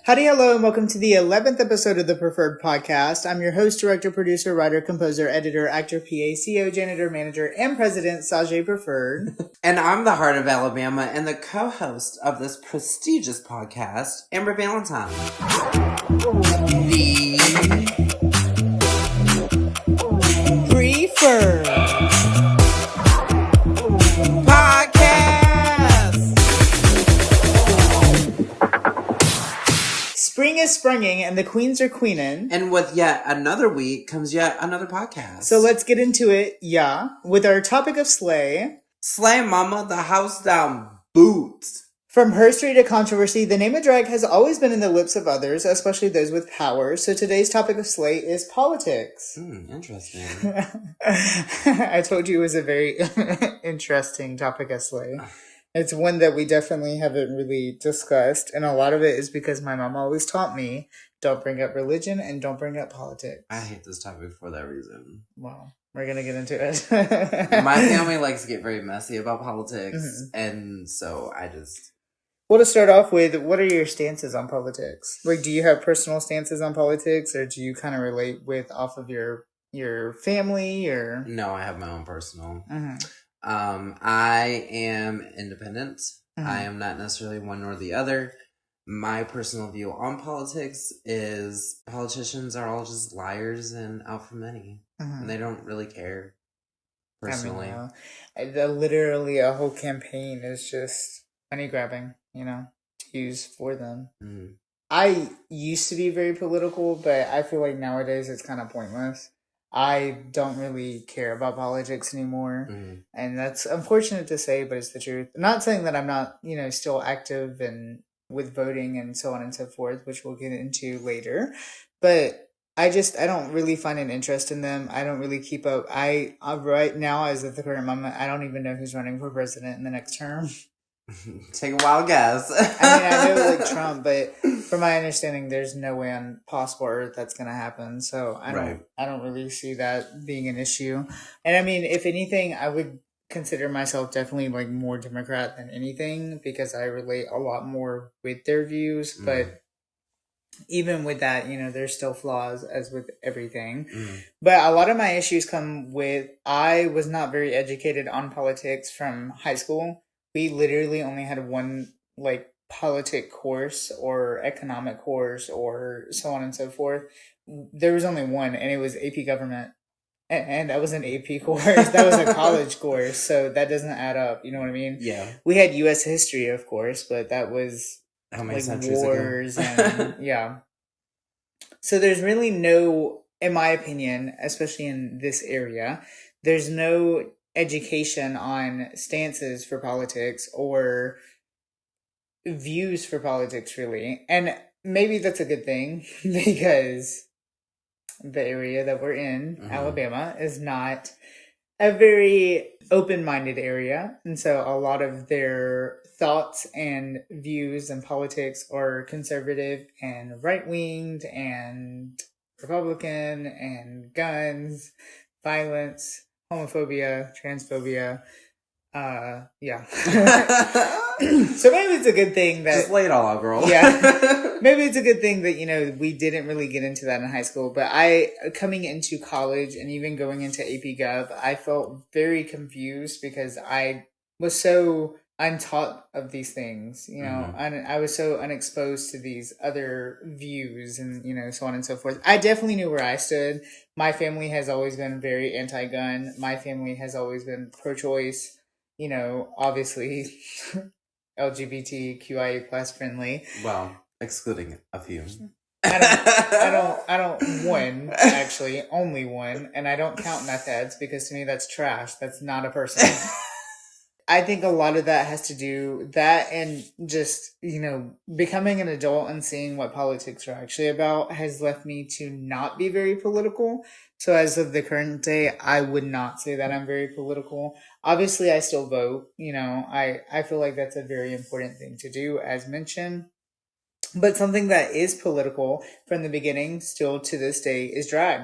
Howdy, hello, and welcome to the 11th episode of the Preferred Podcast. I'm your host, director, producer, writer, composer, editor, actor, PA, CEO, janitor, manager, and president, Sajay Preferred. And I'm the heart of Alabama and the co-host of this prestigious podcast, Amber Valentine. The Preferred Spring is springing and the queens are queening. And with yet another week comes yet another podcast. So let's get into it, with our topic of slay. Slay mama, the house down boots. From herstory to controversy, the name of drag has always been in the lips of others, especially those with power. So today's topic of slay is politics. Interesting. I told you it was a very interesting topic of slay. It's one that we definitely haven't really discussed, and a lot of it is because my mom always taught me, don't bring up religion and don't bring up politics. I hate this topic for that reason. Well, we're going to get into it. My family likes to get very messy about politics, and so I just... Well, to start off with, what are your stances on politics? Like, do you have personal stances on politics, or do you kind of relate with off of your family, or? No, I have my own personal. I am independent. I am not necessarily one nor the other. My personal view on politics is politicians are all just liars and out for money. And they don't really care, personally. I mean, literally a whole campaign is just money grabbing, to use for them. I used to be very political, but I feel like nowadays it's kind of pointless. I don't really care about politics anymore. And that's unfortunate to say, but it's the truth. I'm not saying that I'm not, still active and with voting and so on and so forth, which we'll get into later. But I don't really find an interest in them. I don't really keep up. Right now, as of the current moment, I don't even know who's running for president in the next term. Take a wild guess. I know like Trump, but from my understanding, there's no way on possible earth that's going to happen. So I don't really see that being an issue. And I mean, if anything, I would consider myself definitely like more Democrat than anything because I relate a lot more with their views. But even with that, there's still flaws as with everything. But a lot of my issues come with, I was not very educated on politics from high school. We literally only had one politic course or economic course or so on and so forth. There was only one, and it was AP government. And that was an AP course. That was a college course. So that doesn't add up. You know what I mean? Yeah. We had U.S. history, of course, but that was how many centuries wars ago? And yeah. So there's really no, in my opinion, especially in this area, there's no education on stances for politics or views for politics, really. And maybe that's a good thing because the area that we're in, Alabama, is not a very open-minded area. And so a lot of their thoughts and views and politics are conservative and right-winged and Republican and guns, violence, homophobia, transphobia, So maybe it's a good thing that... Just lay it all out, girl. Yeah. Maybe it's a good thing that, we didn't really get into that in high school. But coming into college and even going into AP Gov, I felt very confused because I was so untaught of these things, and I was so unexposed to these other views and, so on and so forth. I definitely knew where I stood. My family has always been very anti-gun. My family has always been pro-choice, obviously LGBTQIA plus friendly. Well, excluding a few. I don't one, actually, only one, and I don't count meth heads because to me that's trash. That's not a person. I think a lot of that has to do that and just, becoming an adult and seeing what politics are actually about has left me to not be very political. So as of the current day, I would not say that I'm very political. Obviously, I still vote. I feel like that's a very important thing to do, as mentioned. But something that is political from the beginning, still to this day, is drag.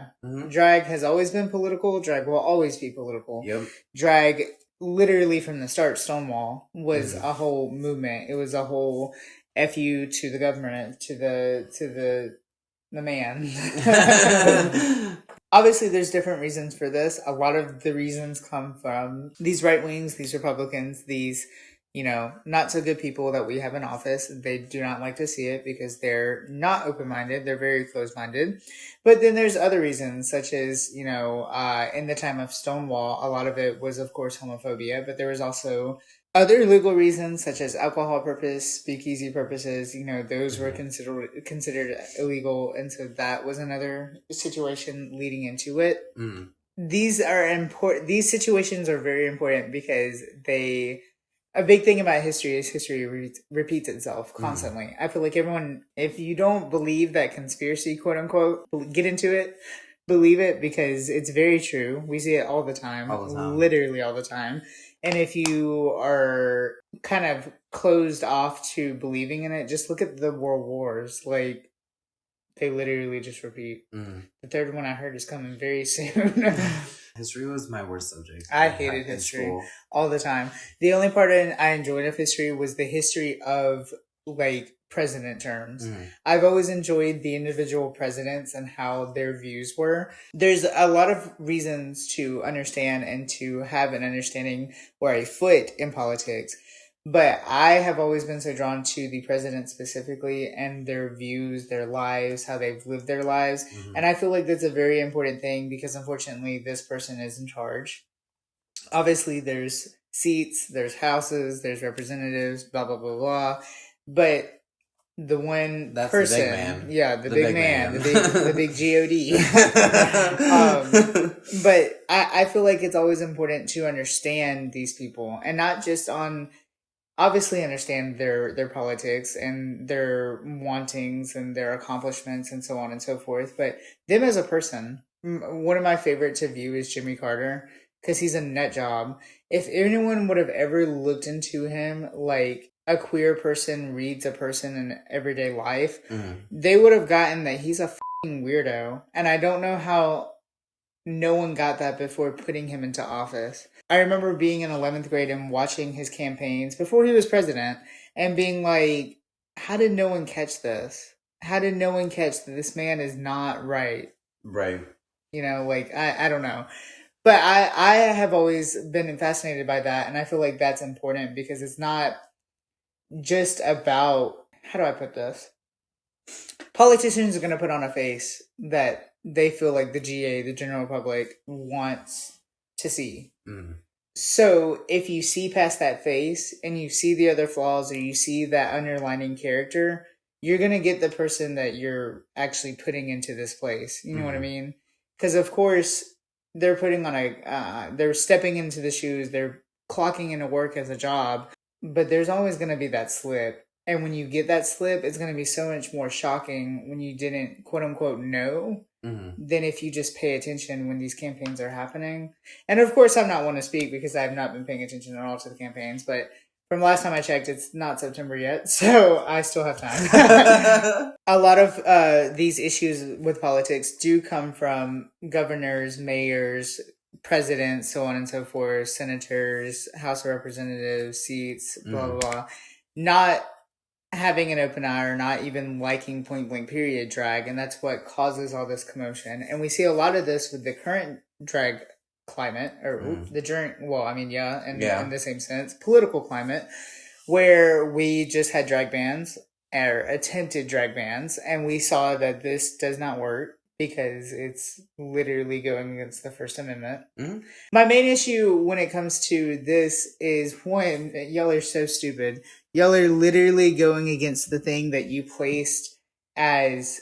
Drag has always been political. Drag will always be political. Yep. Drag literally from the start, Stonewall was a whole movement. It was a whole F you to the government, to the man. Obviously, there's different reasons for this. A lot of the reasons come from these right wings, these Republicans, these, not so good people that we have in office. They do not like to see it because they're not open-minded. They're very closed-minded. But then there's other reasons, such as, in the time of Stonewall, a lot of it was, of course, homophobia, but there was also other legal reasons, such as alcohol purpose, speakeasy purposes, those were considered illegal. And so that was another situation leading into it. Mm. These are important. These situations are very important because a big thing about history is history repeats itself constantly. I feel like everyone, if you don't believe that conspiracy, quote unquote, get into it, believe it, because it's very true. We see it all the time. Literally all the time. And if you are kind of closed off to believing in it, just look at the world wars. Like, they literally just repeat. The third one I heard is coming very soon. History was my worst subject. I hated history all the time. The only part I enjoyed of history was the history of, president terms. I've always enjoyed the individual presidents and how their views were. There's a lot of reasons to understand and to have an understanding or a foot in politics. But I have always been so drawn to the president specifically and their views, their lives, how they've lived their lives. And I feel like that's a very important thing because unfortunately this person is in charge. Obviously there's seats, there's houses, there's representatives, blah, blah, blah, blah. But the one that's person, the big man. Yeah, the big man. the big God. But I feel like it's always important to understand these people and not just obviously understand their politics and their wantings and their accomplishments and so on and so forth, but them as a person. One of my favorite to view is Jimmy Carter because he's a nut job. If anyone would have ever looked into him like a queer person reads a person in everyday life, they would have gotten that he's a fucking weirdo. And I don't know how no one got that before putting him into office. I remember being in 11th grade and watching his campaigns before he was president and being like, how did no one catch this? How did no one catch that this man is not right? Right. I don't know. But I have always been fascinated by that. And I feel like that's important because it's not just about, how do I put this? Politicians are going to put on a face that they feel like the GA, the general public, wants to see. So if you see past that face and you see the other flaws or you see that underlining character, you're going to get the person that you're actually putting into this place. You know what I mean? Because of course they're putting on they're stepping into the shoes, they're clocking into work as a job, but there's always going to be that slip. And when you get that slip, it's going to be so much more shocking when you didn't, quote unquote, know than if you just pay attention when these campaigns are happening. And of course, I'm not one to speak because I have not been paying attention at all to the campaigns. But from last time I checked, it's not September yet. So I still have time. A lot of these issues with politics do come from governors, mayors, presidents, so on and so forth, senators, House of Representatives, seats, blah, blah, blah. Not having an open eye or not even liking point blank period drag, and that's what causes all this commotion. And we see a lot of this with the current drag climate, or in the same sense, political climate, where we just had drag bans or attempted drag bans, and we saw that this does not work because it's literally going against the First Amendment. My main issue when it comes to this is, one, y'all are so stupid. Y'all are literally going against the thing that you placed as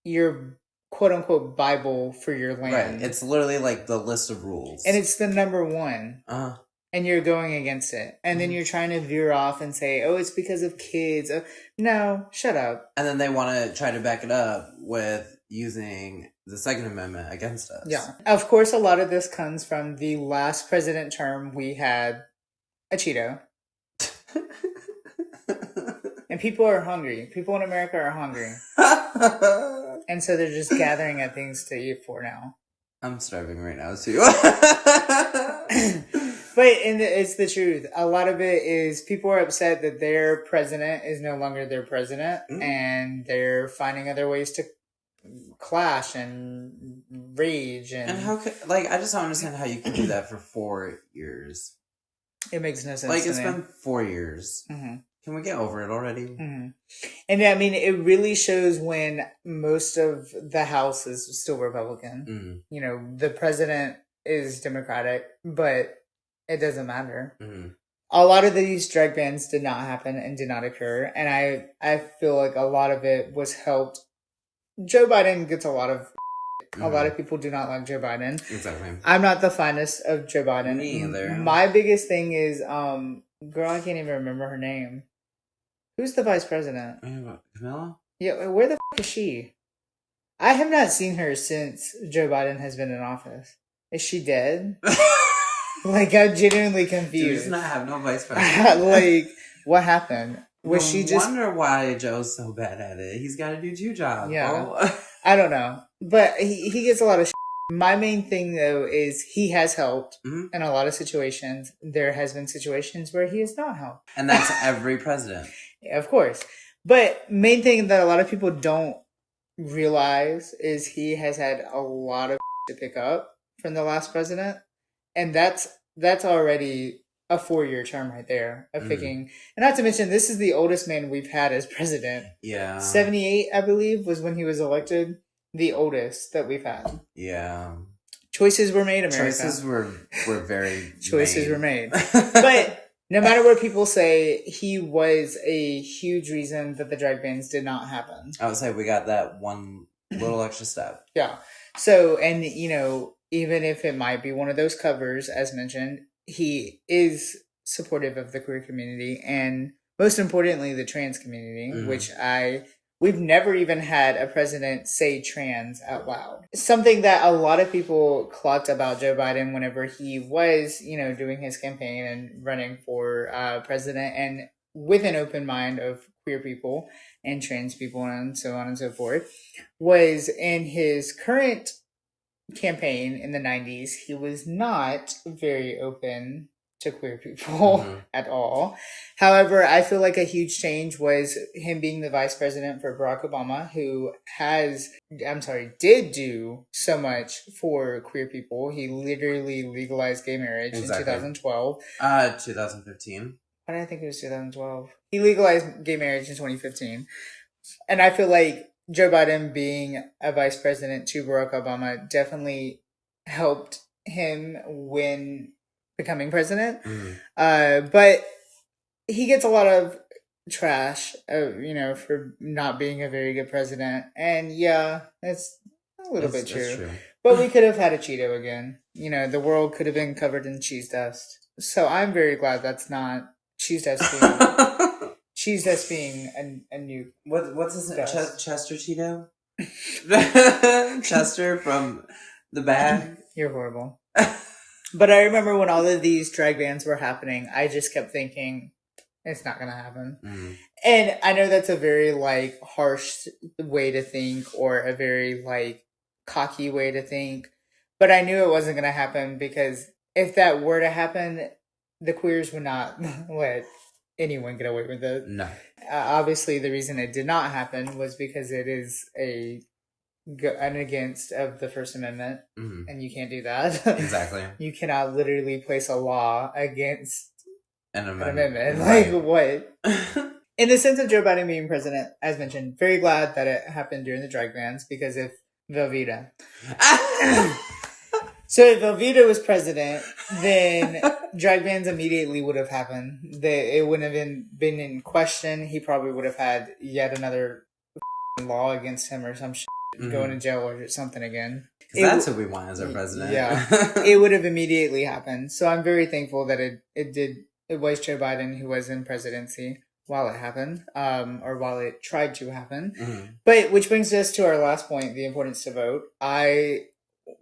your quote-unquote Bible for your land. Right. It's literally like the list of rules. And it's the number one. And you're going against it. And then you're trying to veer off and say, oh, it's because of kids. Oh, no, shut up. And then they want to try to back it up with using the Second Amendment against us. Yeah. Of course, a lot of this comes from the last president term we had a Cheeto. And people are hungry. People in America are hungry. And so they're just gathering at things to eat for now. I'm starving right now, too. and it's the truth. A lot of it is people are upset that their president is no longer their president, and they're finding other ways to clash and rage. And how could, like, I just don't understand how you can do that for 4 years. It makes no sense. Like, it's been 4 years. Mm-hmm. Can we get over it already? Mm-hmm. And I mean, it really shows when most of the House is still Republican. Mm-hmm. You know, the president is Democratic, but it doesn't matter. Mm-hmm. A lot of these drag bans did not happen and did not occur. And I feel like a lot of it was helped. Joe Biden gets a lot of a lot of people do not like Joe Biden. Exactly. I'm not the finest of Joe Biden. Me either. My biggest thing is, girl, I can't even remember her name. Who's the vice president? Camilla? Yeah, where the f*** is she? I have not seen her since Joe Biden has been in office. Is she dead? Like, I'm genuinely confused. She does not have no vice president. Like, what happened? Was she just... I wonder why Joe's so bad at it. He's got to do 2 jobs. Yeah. I don't know. But he gets a lot of shit. My main thing, though, is he has helped in a lot of situations. There has been situations where he has not helped. And that's every president. Yeah, of course. But main thing that a lot of people don't realize is he has had a lot of to pick up from the last president. And that's already a 4-year term right there of picking. And not to mention, this is the oldest man we've had as president. Yeah. 78, I believe, was when he was elected. The oldest that we've had. Yeah. Choices were made, America. Choices were very Choices were made. But no matter what people say, he was a huge reason that the drag bans did not happen. I would say we got that one little extra step. Yeah. So, and, you know, even if it might be one of those covers, as mentioned, he is supportive of the queer community and, most importantly, the trans community, which we've never even had a president say trans out loud. Something that a lot of people clocked about Joe Biden whenever he was, you know, doing his campaign and running for president, and with an open mind of queer people and trans people and so on and so forth, was in his current campaign in the 90s, he was not very open to queer people at all. However, I feel like a huge change was him being the vice president for Barack Obama, who did do so much for queer people. He literally legalized gay marriage in 2012. 2015. Why did I think it was 2012? He legalized gay marriage in 2015. And I feel like Joe Biden being a vice president to Barack Obama definitely helped him win becoming president. But he gets a lot of trash, you know, for not being a very good president. And yeah, that's a little bit true. But we could have had a Cheeto again. You know, the world could have been covered in cheese dust. So I'm very glad that's not cheese dust being, cheese dust being a new... What's his name? Chester Cheeto? Chester from the bag? You're horrible. But I remember when all of these drag bans were happening, I just kept thinking, it's not going to happen. And I know that's a very, like, harsh way to think, or a very, like, cocky way to think. But I knew it wasn't going to happen, because if that were to happen, the queers would not let anyone get away with it. No. Obviously, the reason it did not happen was because it is an against of the First Amendment, and you can't do that. Exactly. You cannot literally place a law against an amendment. Right. Like, what? In the sense of Joe Biden being president, as mentioned, very glad that it happened during the drag bans, because if Velveeta... So if Velveeta was president, then drag bans immediately would have happened. It wouldn't have been in question. He probably would have had yet another law against him or some shit. Going to jail or something again. Because that's what we want as our president. Yeah. It would have immediately happened. So I'm very thankful that it was Joe Biden who was in presidency while it happened, or while it tried to happen. But which brings us to our last point, the importance to vote. I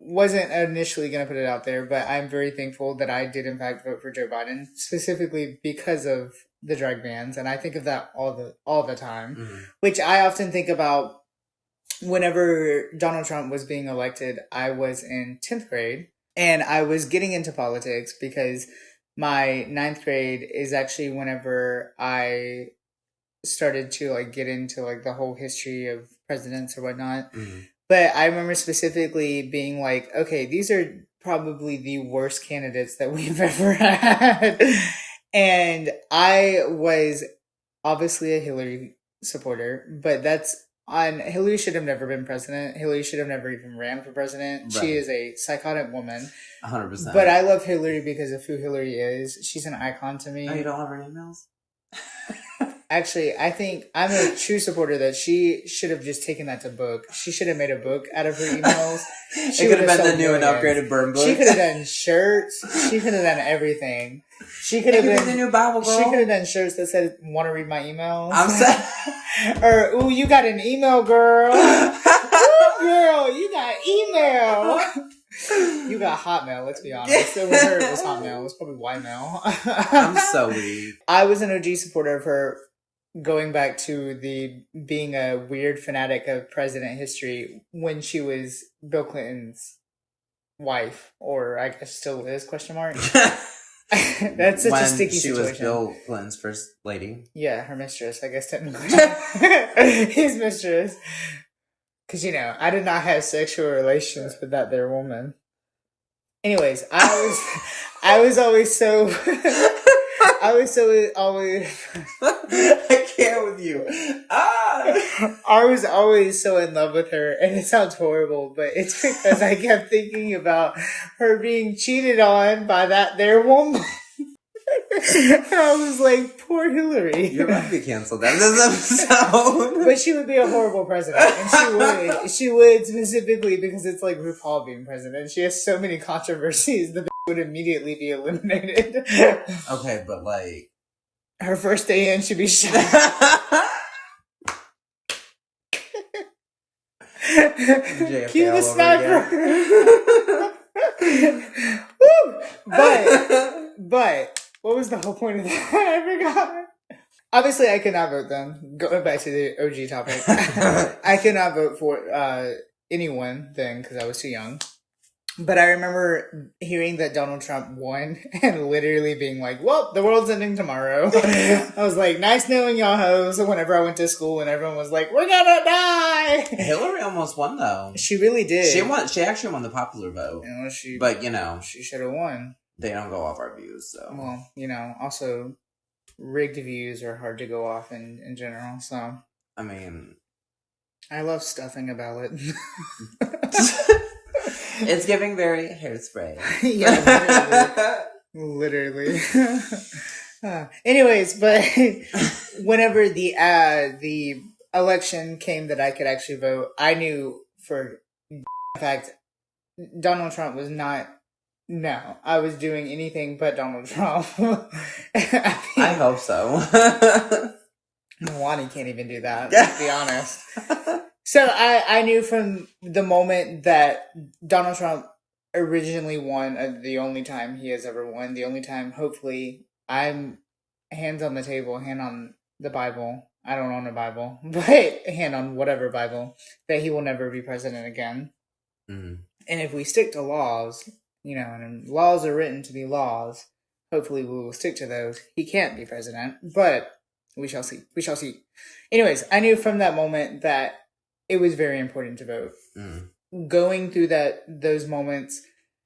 wasn't initially going to put it out there, but I'm very thankful that I did in fact vote for Joe Biden, specifically because of the drag bans. And I think of that all the time, which I often think about. Whenever Donald Trump was being elected, I was in 10th grade, and I was getting into politics because my ninth grade is actually whenever I started to like get into like the whole history of presidents or whatnot. Mm-hmm. But I remember specifically being like, okay, these are probably the worst candidates that we've ever had. And I was obviously a Hillary supporter, but Hillary should have never been president. Hillary should have never even ran for president. Right. She is a psychotic woman. 100%. But I love Hillary because of who Hillary is. She's an icon to me. Oh, you don't have her emails? Actually, I think I'm a true supporter that she should have just taken that to book. She should have made a book out of her emails. It could have been the new and upgraded burn book. She could have done shirts. She could have done everything. She could have been the new Bible girl. She could have done shirts that said, "Want to read my emails?" I'm saying, or "Ooh, you got an email, girl." Ooh, girl, you got email. You got Hotmail, let's be honest. So with her, it was Hotmail. It was probably Ymail. I'm so weak. I was an OG supporter of her, going back to the being a weird fanatic of president history when she was Bill Clinton's wife, or I guess still is, question mark. That's such a sticky situation. She was Bill Clinton's first lady. Yeah, her mistress, I guess technically. His mistress. Because, I did not have sexual relations with that there woman. Anyways, I was always so... always... I can't with you. I was always so in love with her, and it sounds horrible, but it's because I kept thinking about her being cheated on by that there woman. I was like, poor Hillary. You're about to be canceled after this episode. But she would be a horrible president. And she would specifically because it's like RuPaul being president. She has so many controversies that would immediately be eliminated. Okay, but like... Her first day in should be shot. Cue the sniper. Woo! But what was the whole point of that? I forgot. Obviously, I could not vote then. Going back to the OG topic, I could not vote for anyone then because I was too young. But I remember hearing that Donald Trump won and literally being like, well, the world's ending tomorrow. I was like, nice knowing y'all hoes. Whenever I went to school and everyone was like, we're gonna die. Hillary almost won though. She really did. She actually won the popular vote. But she should have won. They don't go off our views, so. Well, also rigged views are hard to go off in general, so. I mean. I love stuffing a ballot. It's giving very hairspray. Yeah, literally. Anyways, but whenever the election came that I could actually vote, I knew for a fact Donald Trump was not. No, I was doing anything but Donald Trump. I hope so. Milani can't even do that, let's be honest. So I knew from the moment that Donald Trump originally won, the only time he has ever won, the only time, hopefully, I'm hands on the table, hand on the Bible. I don't own a Bible, but hand on whatever Bible, that he will never be president again. Mm-hmm. And if we stick to laws, and laws are written to be laws, hopefully we will stick to those. He can't be president, but we shall see. We shall see. Anyways, I knew from that moment that it was very important to vote. Mm. Going through those moments,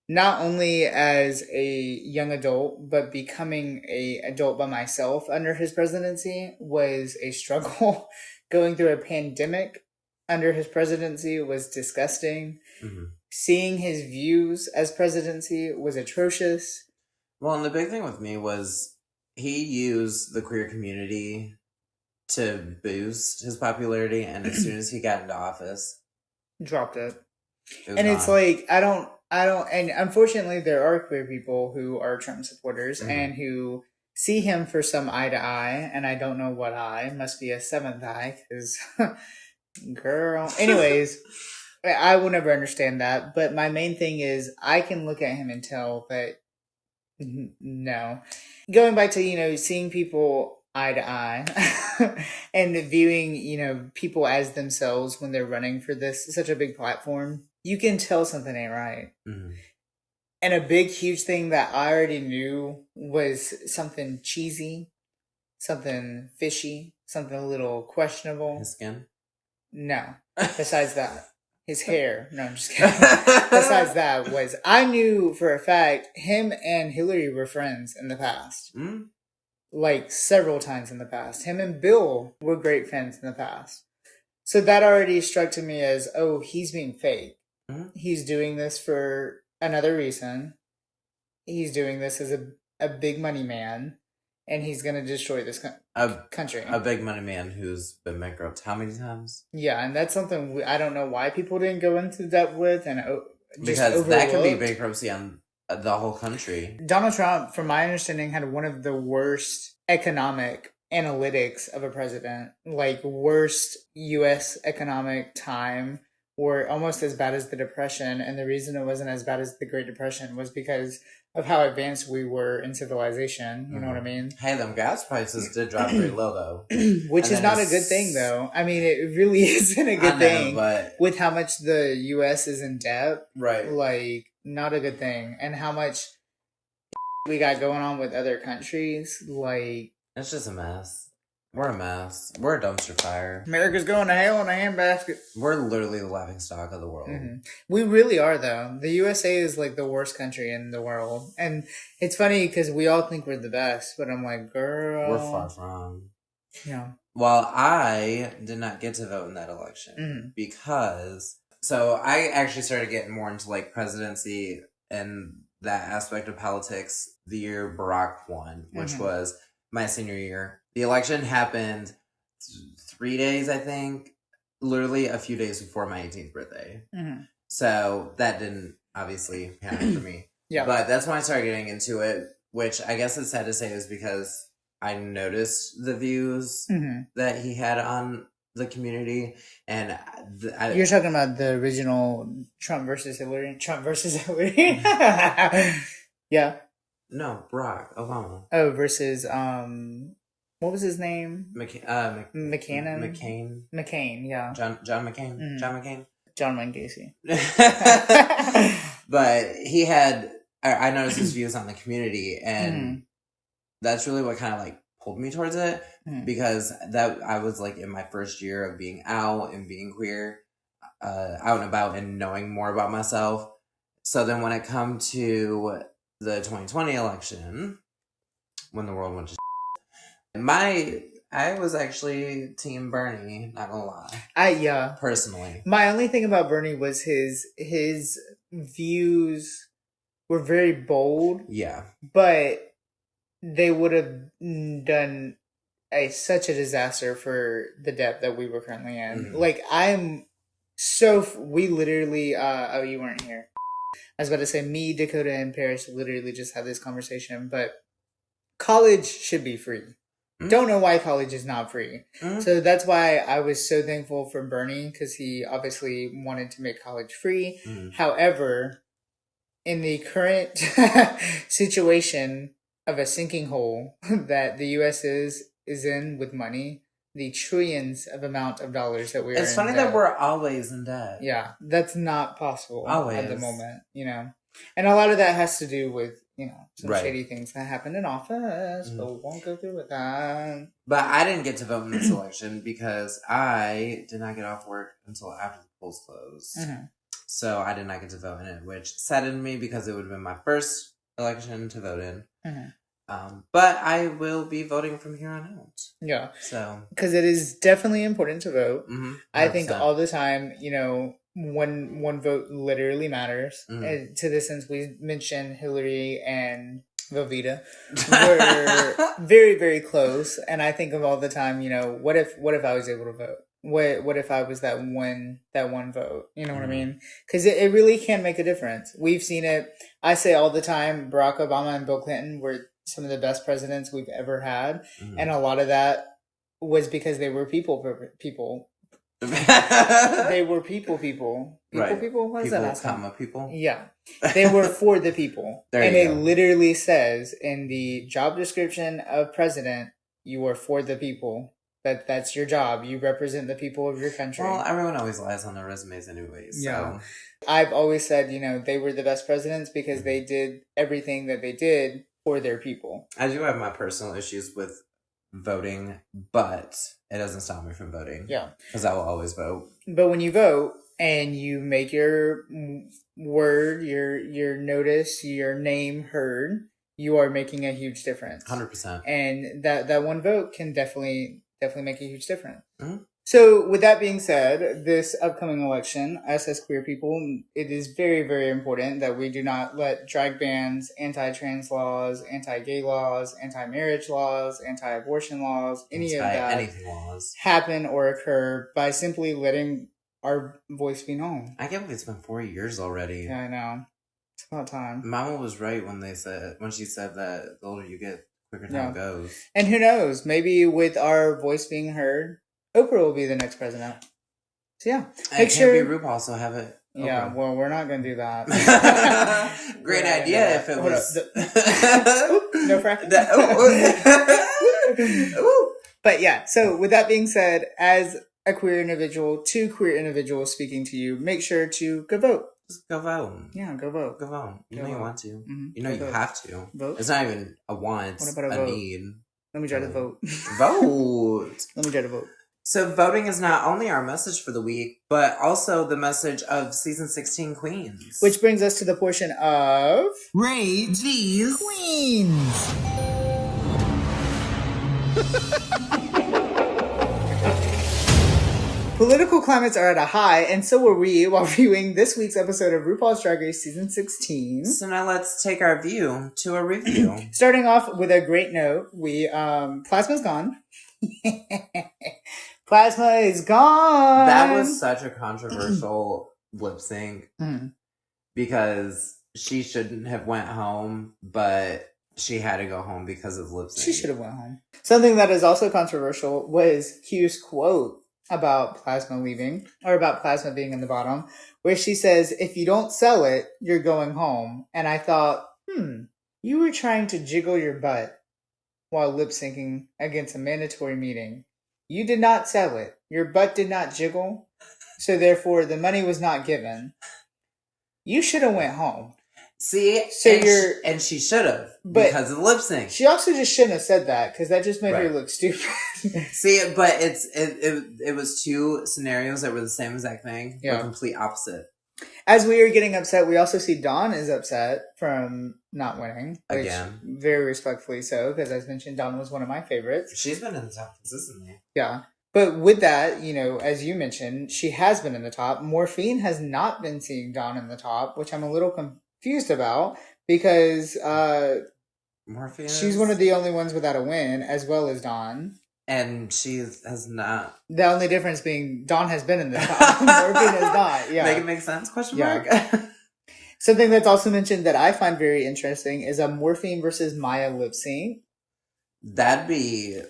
not only as a young adult, but becoming a adult by myself under his presidency was a struggle. Going through a pandemic under his presidency was disgusting. Mm-hmm. Seeing his views as presidency was atrocious. Well, and the big thing with me was he used the queer community to boost his popularity, and as soon as he got into office, dropped it. And it's like, I don't, and unfortunately there are queer people who are Trump supporters mm-hmm. and who see him for some eye to eye, and I don't know what eye, must be a seventh eye, because, girl. Anyways, I will never understand that, but my main thing is, I can look at him and tell that, no. Going back to, seeing people eye to eye and viewing, people as themselves when they're running for such a big platform, you can tell something ain't right. Mm-hmm. And a big, huge thing that I already knew was something cheesy, something fishy, something a little questionable. His skin? No. Besides that. His hair. No, I'm just kidding. Besides that was, I knew for a fact him and Hillary were friends in the past. Mm. Like several times in the past. Him and Bill were great friends in the past. So that already struck to me as, oh, he's being fake. Mm-hmm. He's doing this for another reason. He's doing this as a big money man. And he's going to destroy this country. A big money man who's been bankrupt how many times? Yeah, and that's something I don't know why people didn't go into depth with. And because that could be bankruptcy on the whole country. Donald Trump, from my understanding, had one of the worst economic analytics of a president. Like, worst U.S. economic time, or almost as bad as the Depression. And the reason it wasn't as bad as the Great Depression was because of how advanced we were in civilization. You know what I mean? Hey, them gas prices did drop pretty low, though. Which is not a good thing, though. I mean, it really isn't a good thing. But with how much the U.S. is in debt. Right. Like, not a good thing. And how much we got going on with other countries. Like, it's just a mess. We're a mess. We're a dumpster fire. America's going to hell in a handbasket. We're literally the laughingstock of the world. Mm-hmm. We really are, though. The USA is like the worst country in the world. And it's funny because we all think we're the best, but I'm like, girl. We're far from. Yeah. Well, I did not get to vote in that election because... So I actually started getting more into like presidency and that aspect of politics the year Barack won, which was my senior year. The election happened 3 days, I think, literally a few days before my 18th birthday. So that didn't obviously happen for me. Yeah. But that's when I started getting into it, which I guess it's sad to say is because I noticed the views that he had on the community. And you're talking about the original Trump versus Hillary? Yeah. No, Barack Obama. Oh, versus, what was his name? McCain, yeah. John McCain? John McCain? John Wayne Gacy. But he had, I noticed his views on the community, and that's really what kind of like pulled me towards it, because that I was like in my first year of being out and being queer, out and about and knowing more about myself. So then when it come to the 2020 election, when the world went to I was actually Team Bernie, not gonna lie. Personally. My only thing about Bernie was his views were very bold. Yeah. But they would have done such a disaster for the depth that we were currently in. Like, we literally, you weren't here. I was about to say, me, Dakota, and Paris literally just had this conversation, but college should be free. Don't know why college is not free. So that's why I was so thankful for Bernie, because he obviously wanted to make college free. However, in the current situation of a sinking hole that the U.S. is in with money, the trillions of amount of dollars that we're in. It's funny that we're always in debt. Yeah, that's not possible at the moment, you know. And a lot of that has to do with, you know, some shady things that happened in office, but we won't go through with that. But I didn't get to vote in this election because I did not get off work until after the polls closed. So I did not get to vote in it, which saddened me because it would have been my first election to vote in. But I will be voting from here on out. Yeah. So, because it is definitely important to vote. I think all the time, you know, one vote literally matters. And to this sense, we mentioned Hillary and Velveeta were very, very close. And I think of all the time, you know, what if I was able to vote? What if I was that one vote? You know what I mean? Because it really can make a difference. We've seen it. I say all the time, Barack Obama and Bill Clinton were some of the best presidents we've ever had. And a lot of that was because they were people. They were people. Right. People? What is that last time? People? Yeah. They were for the people. And it literally says in the job description of president, you are for the people. That's your job. You represent the people of your country. Well, everyone always lies on their resumes anyways. So. Yeah. I've always said, they were the best presidents because they did everything that they did for their people. I do have my personal issues with voting, but it doesn't stop me from voting. Yeah. Because I will always vote. But when you vote and you make your word, your notice, your name heard, you are making a huge difference. 100%. And that one vote can definitely make a huge difference. Mm-hmm. So with that being said, this upcoming election, us as queer people, it is very, very important that we do not let drag bans, anti-trans laws, anti-gay laws, anti-marriage laws, anti-abortion laws, anything laws happen or occur by simply letting our voice be known. I can't believe it's been 4 years already. Yeah, I know. It's about time. Mama was right when she said that the older you get, the quicker time goes. And who knows? Maybe with our voice being heard, Oprah will be the next president. So yeah, make sure be RuPaul, so have it. Oprah. Yeah, well, we're not gonna do that. Great idea if it was. No fracking. But yeah, so with that being said, as a queer individual, two queer individuals speaking to you, make sure to go vote. Just go vote. Yeah, go vote. Go vote. You know you want to. Mm-hmm. You know you have to. Vote. It's not even a want. What about a vote? Need. Let me try to vote. Vote. Let me try to vote. So voting is not only our message for the week, but also the message of season 16 Queens. Which brings us to the portion of Rate These Queens. Political climates are at a high, and so were we while viewing this week's episode of RuPaul's Drag Race Season 16. So now let's take our view to a review. Starting off with a great note, Plasma's gone. Plasma is gone! That was such a controversial lip sync because she shouldn't have went home, but she had to go home because of lip sync. She should have went home. Something that is also controversial was Q's quote about Plasma leaving, or about Plasma being in the bottom, where she says, if you don't sell it, you're going home. And I thought, you were trying to jiggle your butt while lip syncing against a mandatory meeting. You did not sell it. Your butt did not jiggle. So therefore, the money was not given. You should have went home. See, and she should have because of the lip sync. She also just shouldn't have said that because that just made her look stupid. See, but it was two scenarios that were the same exact thing, but complete opposite. As we are getting upset, we also see Dawn is upset from not winning. Again. Very respectfully so, because as mentioned, Dawn was one of my favorites. She's been in the top consistently. Yeah. But with that, as you mentioned, she has been in the top. Morphine has not been seeing Dawn in the top, which I'm a little confused about because Morphine she's one of the only ones without a win, as well as Dawn. And she has not. The only difference being Dawn has been in the top. Morphine has not. Yeah. Make it make sense? Question mark. Something that's also mentioned that I find very interesting is a Morphine versus Maya lip sync. That'd be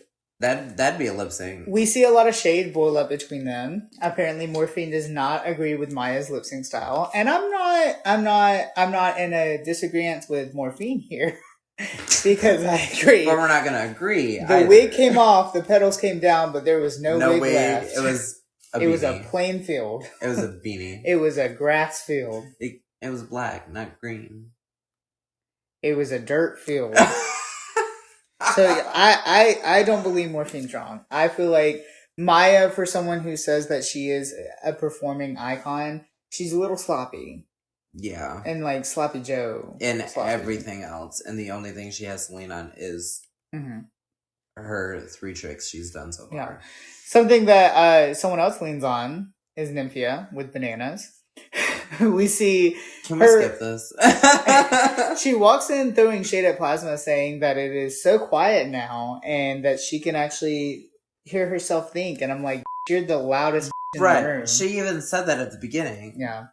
a lip sync. We see a lot of shade boil up between them. Apparently Morphine does not agree with Maya's lip sync style. And I'm not in a disagreement with Morphine here. Because I agree. But we're not going to agree. The wig came off, the petals came down, but there was no wig left. It was a plain field. It was a beanie. It was a grass field. It was black, not green. It was a dirt field. So I don't believe Morphine's wrong. I feel like Maya, for someone who says that she is a performing icon, she's a little sloppy. Yeah. And like Sloppy Joe. And everything else. And the only thing she has to lean on is her 3 tricks she's done so far. Yeah. Something that someone else leans on is Nymphia with bananas. We see Can we skip this? She walks in throwing shade at Plasma, saying that it is so quiet now and that she can actually hear herself think. And I'm like, you're the loudest in the room. She even said that at the beginning. Yeah.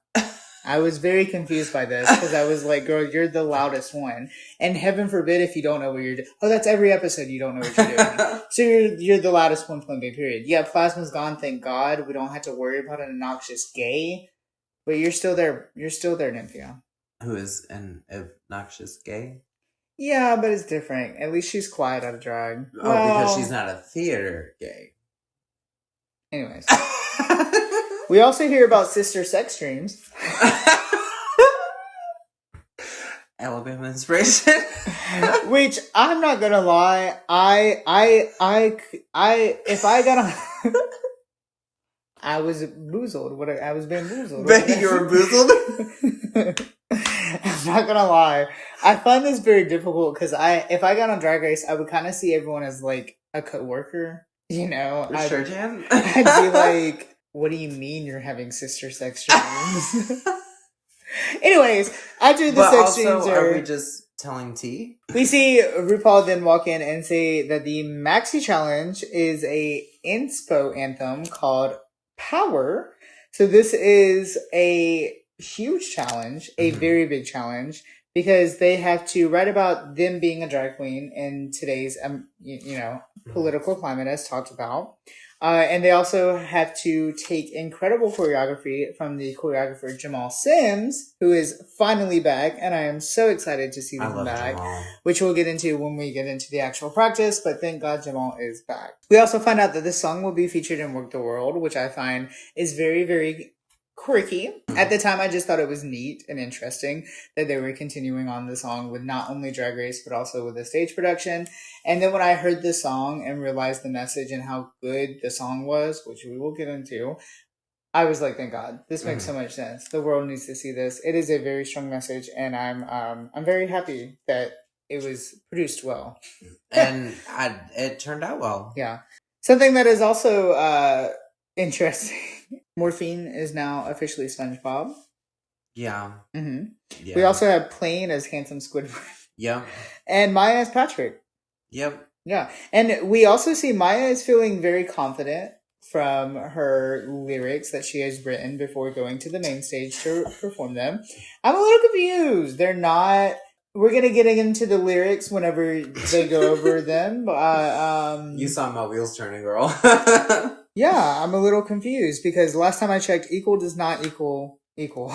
I was very confused by this because I was like, girl, you're the loudest one. And heaven forbid if you don't know what you're doing. Oh, that's every episode you don't know what you're doing. So you're the loudest one, point blank, period. Yeah, Plasma's gone, thank God. We don't have to worry about an obnoxious gay. But you're still there. You're still there, Nymphia. Who is an obnoxious gay? Yeah, but it's different. At least she's quiet out of drag. Oh, because she's not a theater gay. Anyways. We also hear about sister sex dreams. Alabama inspiration. Which, I'm not gonna lie, if I got on... I was boozled. I was bamboozled. Betty, you were boozled? I'm not gonna lie. I find this very difficult because if I got on Drag Race, I would kind of see everyone as like a coworker. You know, Sure, Jan. I'd be like, "What do you mean you're having sister sex dreams?" Anyways, after the sex dreams are we just telling tea? We see RuPaul then walk in and say that the Maxi Challenge is a inspo anthem called Power. So this is a huge challenge, a very big challenge, because they have to write about them being a drag queen in today's, political climate, as talked about. And they also have to take incredible choreography from the choreographer Jamal Sims, who is finally back, and I am so excited to see them back, Jamal. Which we'll get into when we get into the actual practice, but thank God Jamal is back. We also find out that this song will be featured in Work the World, which I find is very, very quirky. At the time, I just thought it was neat and interesting that they were continuing on the song with not only Drag Race, but also with a stage production. And then when I heard the song and realized the message and how good the song was, which we will get into, I was like, thank God, this makes so much sense. The world needs to see this. It is a very strong message, and I'm very happy that it was produced well. And it turned out well. Yeah. Something that is also interesting. Morphine is now officially SpongeBob. Yeah. Mm-hmm. Yeah. We also have Plain as Handsome Squidward. Yep. And Maya as Patrick. Yep. Yeah. And we also see Maya is feeling very confident from her lyrics that she has written before going to the main stage to perform them. I'm a little confused. They're not... We're going to get into the lyrics whenever they go over them. You saw my wheels turning, girl. Yeah, I'm a little confused because last time I checked, equal does not equal equal.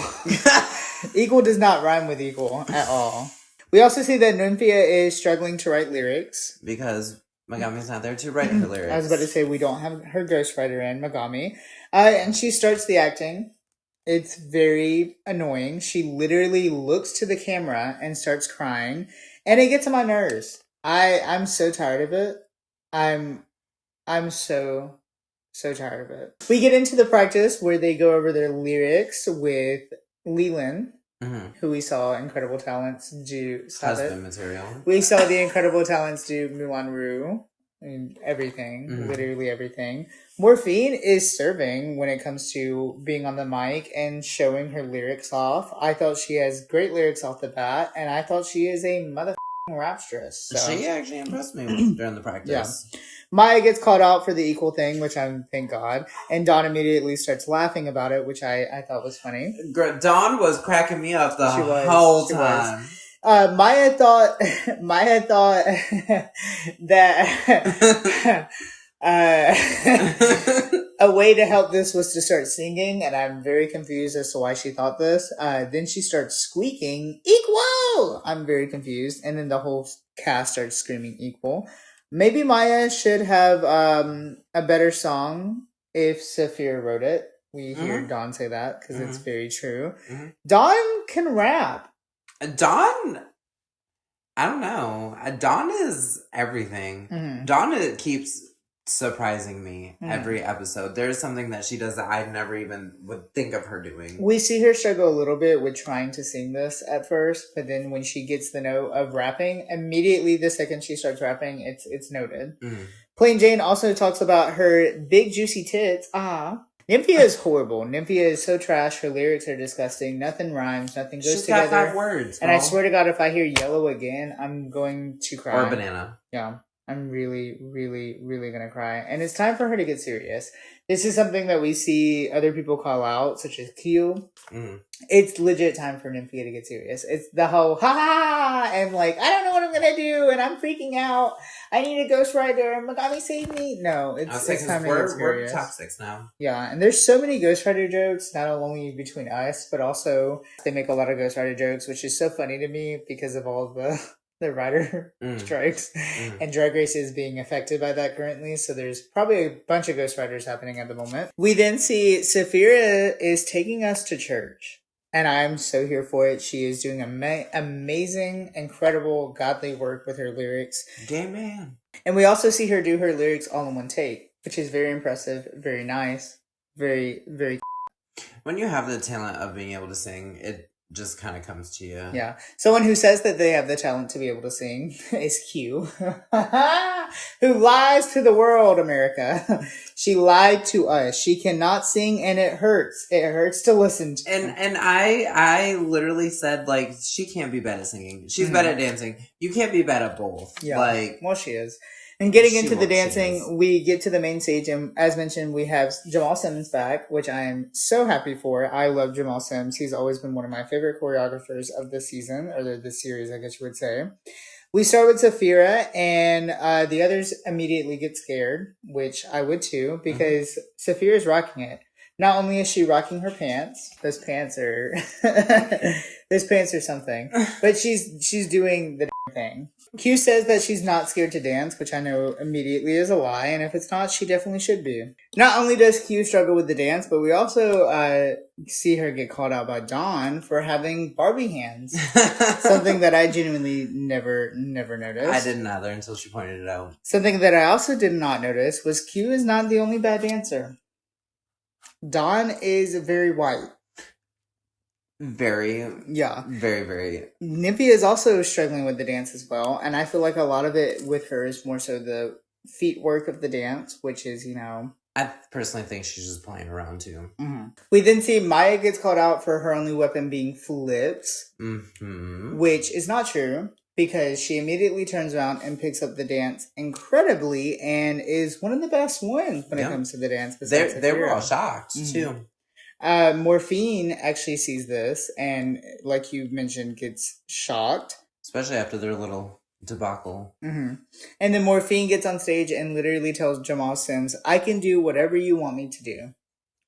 Equal does not rhyme with equal at all. We also see that Nymphia is struggling to write lyrics. Because Megami's not there to write her lyrics. I was about to say we don't have her ghostwriter in, Megami. And she starts the acting. It's very annoying. She literally looks to the camera and starts crying. And it gets on my nerves. I'm so tired of it. I'm so tired of it. We get into the practice where they go over their lyrics with Leland, who we saw Incredible Talents do. Husband material. We saw the Incredible Talents do Moulin Rouge. And everything, literally everything. Morphine is serving when it comes to being on the mic and showing her lyrics off. I thought she has great lyrics off the bat, and I thought she is a motherfucking rapstress. So. She actually impressed me during the practice. Yeah. Maya gets called out for the equal thing, which thank God. And Dawn immediately starts laughing about it, which I thought was funny. Dawn was cracking me up the whole time. Maya thought that a way to help this was to start singing, and I'm very confused as to why she thought this. Then she starts squeaking, equal! I'm very confused. And then the whole cast starts screaming equal. Maybe Maya should have a better song if Saphir wrote it. We hear Dawn say that because it's very true. Dawn can rap. Dawn, I don't know. Dawn is everything. Dawn keeps surprising me every episode. There's something that she does that I never even would think of her doing. We see her struggle a little bit with trying to sing this at first, but then when she gets the note of rapping, immediately the second she starts rapping, it's noted. Plain Jane also talks about her big juicy tits. Nymphia is horrible. Nymphia is so trash. Her lyrics are disgusting. Nothing rhymes. Nothing goes together. She's got 5 words. And I swear to God, if I hear yellow again, I'm going to cry. Or banana. Yeah. I'm really, really, really going to cry. And it's time for her to get serious. This is something that we see other people call out, such as Q. It's legit time for Nymphia to get serious. It's the whole, ha ha, and like, I don't know what I'm going to do, and I'm freaking out. I need a ghostwriter, and Megami save me. No, it's time to get serious. We're top 6 now. Yeah, and there's so many ghostwriter jokes, not only between us, but also they make a lot of ghostwriter jokes, which is so funny to me because of all the the writer strikes, and Drag Race is being affected by that currently. So there's probably a bunch of ghostwriters happening at the moment. We then see Saphira is taking us to church, and I'm so here for it. She is doing amazing, incredible, godly work with her lyrics. Gay man. And we also see her do her lyrics all in one take, which is very impressive, very nice, very, very. When you have the talent of being able to sing, it just kind of comes to you. Yeah. Someone who says that they have the talent to be able to sing is Q, who lies to the world, America. She lied to us. She cannot sing, and it hurts. It hurts to listen to. And I literally said, like, she can't be bad at singing. She's bad at dancing. You can't be bad at both. Yeah. Like, well, she is. And getting into the dancing, we get to the main stage, and as mentioned, we have Jamal Sims back, which I am so happy for. I love Jamal Sims. He's always been one of my favorite choreographers of the season, or the series, I guess you would say. We start with Saphira, and the others immediately get scared, which I would too, because Saphira's rocking it. Not only is she rocking her pants, those pants are something, but she's doing the damn thing. Q says that she's not scared to dance, which I know immediately is a lie, and if it's not, she definitely should be. Not only does Q struggle with the dance, but we also see her get called out by Dawn for having Barbie hands. Something that I genuinely never noticed. I didn't either until she pointed it out. Something that I also did not notice was Q is not the only bad dancer. Dawn is very white. Very. Yeah. Very, very. Nympia is also struggling with the dance as well. And I feel like a lot of it with her is more so the feet work of the dance, which is, I personally think she's just playing around too. Mm-hmm. We then see Maya gets called out for her only weapon being flips, which is not true. Because she immediately turns around and picks up the dance incredibly and is one of the best ones when it comes to the dance. They were all shocked, too. Morphine actually sees this and, like you mentioned, gets shocked. Especially after their little debacle. And then Morphine gets on stage and literally tells Jamal Sims, I can do whatever you want me to do.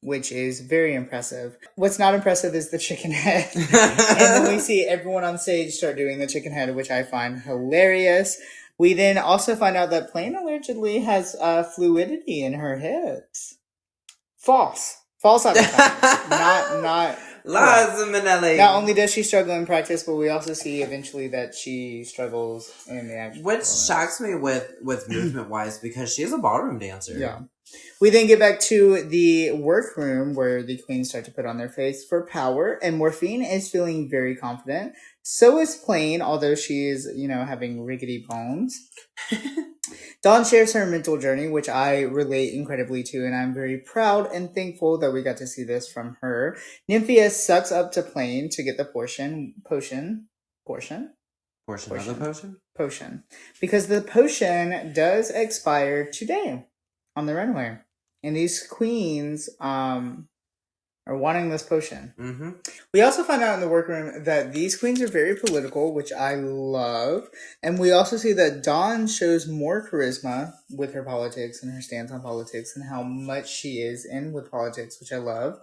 Which is very impressive. What's not impressive is the chicken head. And then we see everyone on stage start doing the chicken head, which I find hilarious. We then also find out that Plain allegedly has fluidity in her hips. False advertising. not Liza Minnelli. Not only does she struggle in practice, but we also see eventually that she struggles in the actual Which shocks me with movement-wise because she is a ballroom dancer. Yeah. We then get back to the workroom where the queens start to put on their face for power, and Morphine is feeling very confident. So is Plain, although she is, having rickety bones. Dawn shares her mental journey, which I relate incredibly to, and I'm very proud and thankful that we got to see this from her. Nymphia sucks up to Plain to get the potion. Because the potion does expire today on the runway. And these queens are wanting this potion. We also find out in the workroom that these queens are very political, which I love. And we also see that Dawn shows more charisma with her politics and her stance on politics and how much she is in with politics, which I love.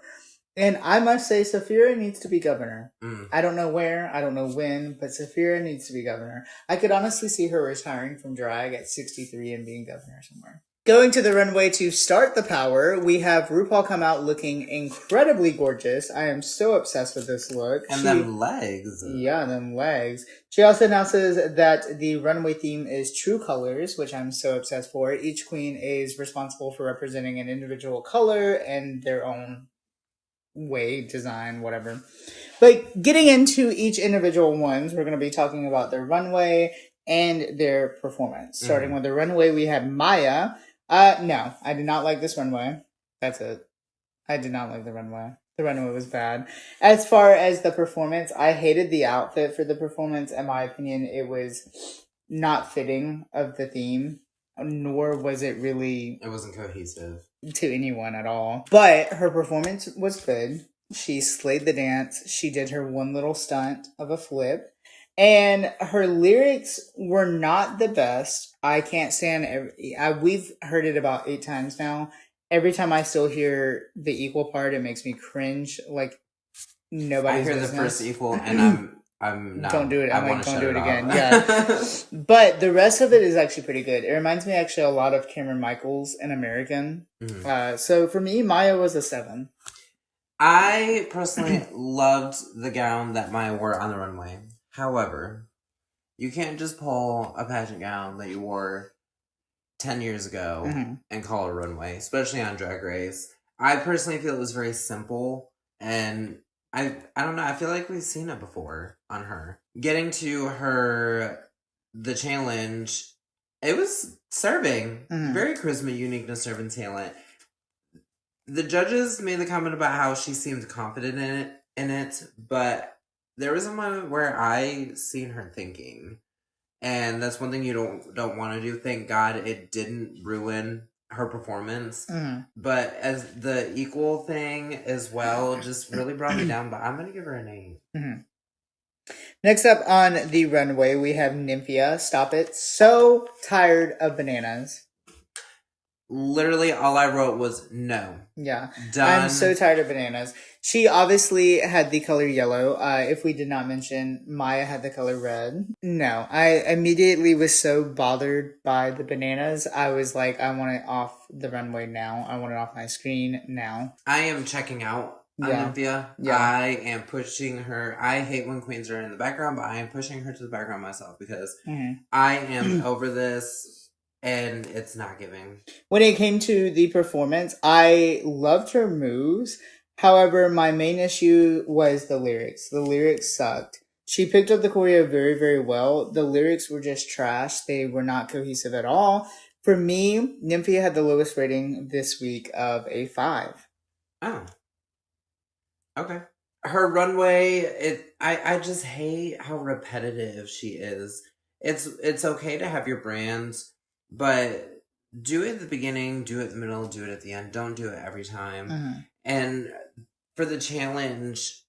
And I must say, Saphira needs to be governor. I don't know where, I don't know when, but Saphira needs to be governor. I could honestly see her retiring from drag at 63 and being governor somewhere. Going to the runway to start the power, we have RuPaul come out looking incredibly gorgeous. I am so obsessed with this look. And them legs. Yeah, them legs. She also announces that the runway theme is true colors, which I'm so obsessed for. Each queen is responsible for representing an individual color and their own way, design, whatever. But getting into each individual ones, we're going to be talking about their runway and their performance. Starting with the runway, we have Maya. No, I did not like this runway. That's it. I did not like the runway. The runway was bad. As far as the performance, I hated the outfit for the performance. In my opinion, it was not fitting of the theme, nor was it really... It wasn't cohesive. To anyone at all. But her performance was good. She slayed the dance. She did her one little stunt of a flip. And her lyrics were not the best. I can't stand we've heard it about 8 times now. Every time I still hear the equal part, it makes me cringe like nobody's I hear business. the first equal and I'm not. Don't do it. I'm like, don't do it again. Off. Yeah. But the rest of it is actually pretty good. It reminds me actually a lot of Cameron Michaels in American. Mm-hmm. So for me, Maya was a 7. I personally loved the gown that Maya wore on the runway. However, you can't just pull a pageant gown that you wore 10 years ago and call it a runway, especially on Drag Race. I personally feel it was very simple, and I don't know, I feel like we've seen it before on her. Getting to the challenge, it was serving. Very charisma, uniqueness, serving talent. The judges made the comment about how she seemed confident in it, but there was a moment where I seen her thinking. And that's one thing you don't want to do. Thank God it didn't ruin her performance. But as the equal thing as well, just really brought me down. But I'm going to give her an 8. Next up on the runway, we have Nymphia. Stop it. So tired of bananas. Literally all I wrote was no. Yeah. Done. I'm so tired of bananas. She obviously had the color yellow. If we did not mention, Maya had the color red. No, I immediately was so bothered by the bananas. I was like, I want it off the runway now. I want it off my screen now. I am checking out on Nymphia. Yeah. I am pushing her. I hate when queens are in the background, but I am pushing her to the background myself because I am over this. And it's not giving. When it came to the performance, I loved her moves. However, my main issue was the lyrics. The lyrics sucked. She picked up the choreo very, very well. The lyrics were just trash. They were not cohesive at all. For me, Nymphia had the lowest rating this week of a 5. Oh. Okay. Her runway, I just hate how repetitive she is. It's okay to have your brands, but do it at the beginning, do it at the middle, do it at the end. Don't do it every time. And for the challenge,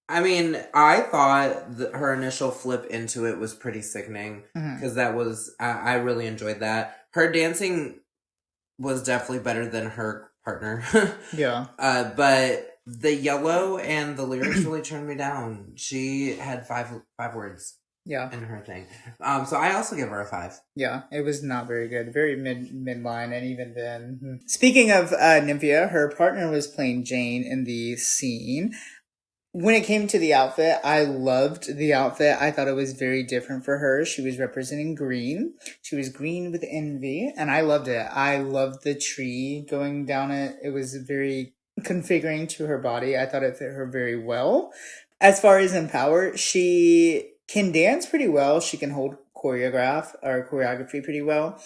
I mean, I thought that her initial flip into it was pretty sickening because that was, I really enjoyed that. Her dancing was definitely better than her partner. Yeah. But the yellow and the lyrics really turned me down. She had five words. Yeah. In her thing. So I also give her a 5. Yeah, it was not very good. Very midline, and even then. Speaking of Nymphia, her partner was playing Jane in the scene. When it came to the outfit, I loved the outfit. I thought it was very different for her. She was representing green. She was green with envy, and I loved it. I loved the tree going down it. It was very configuring to her body. I thought it fit her very well. As far as in power, she can dance pretty well. She can hold choreography pretty well.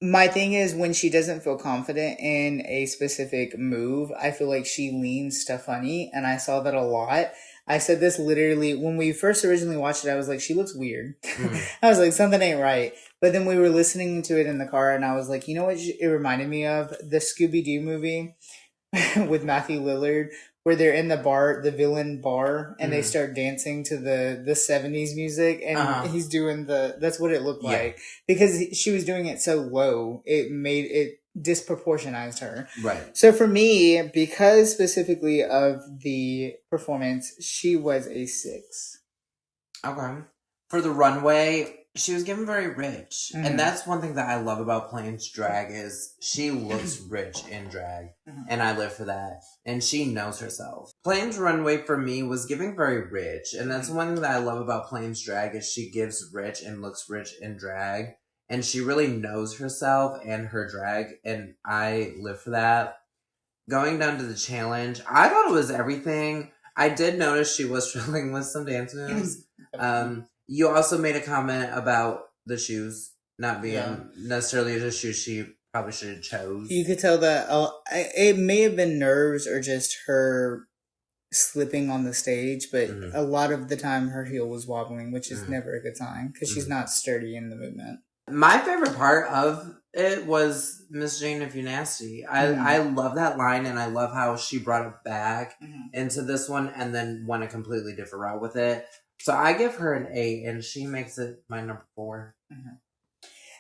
My thing is when she doesn't feel confident in a specific move, I feel like she leans to funny, and I saw that a lot. I said this literally when we first originally watched it. I was like, she looks weird. I was like, something ain't right. But then we were listening to it in the car, and I was like, you know what it reminded me of? The Scooby-Doo movie with Matthew Lillard, where they're in the bar, the villain bar, and they start dancing to the 70s music, and he's doing that's what it looked like. Because she was doing it so low, it disproportionized her. Right. So for me, because specifically of the performance, she was a 6. Okay. For the runway, she was given very rich. And that's one thing that I love about Plains Drag is she looks rich in drag. And I live for that. And she knows herself. Plains Runway for me was giving very rich. And that's one thing that I love about Plains Drag is she gives rich and looks rich in drag. And she really knows herself and her drag. And I live for that. Going down to the challenge, I thought it was everything. I did notice she was struggling with some dance moves. You also made a comment about the shoes not being necessarily the shoes she probably should have chose. You could tell that it may have been nerves or just her slipping on the stage, but a lot of the time her heel was wobbling, which is never a good sign because she's not sturdy in the movement. My favorite part of it was Miss Jane If You Nasty. I love that line, and I love how she brought it back into this one and then went a completely different route with it. So I give her an 8, and she makes it my number 4.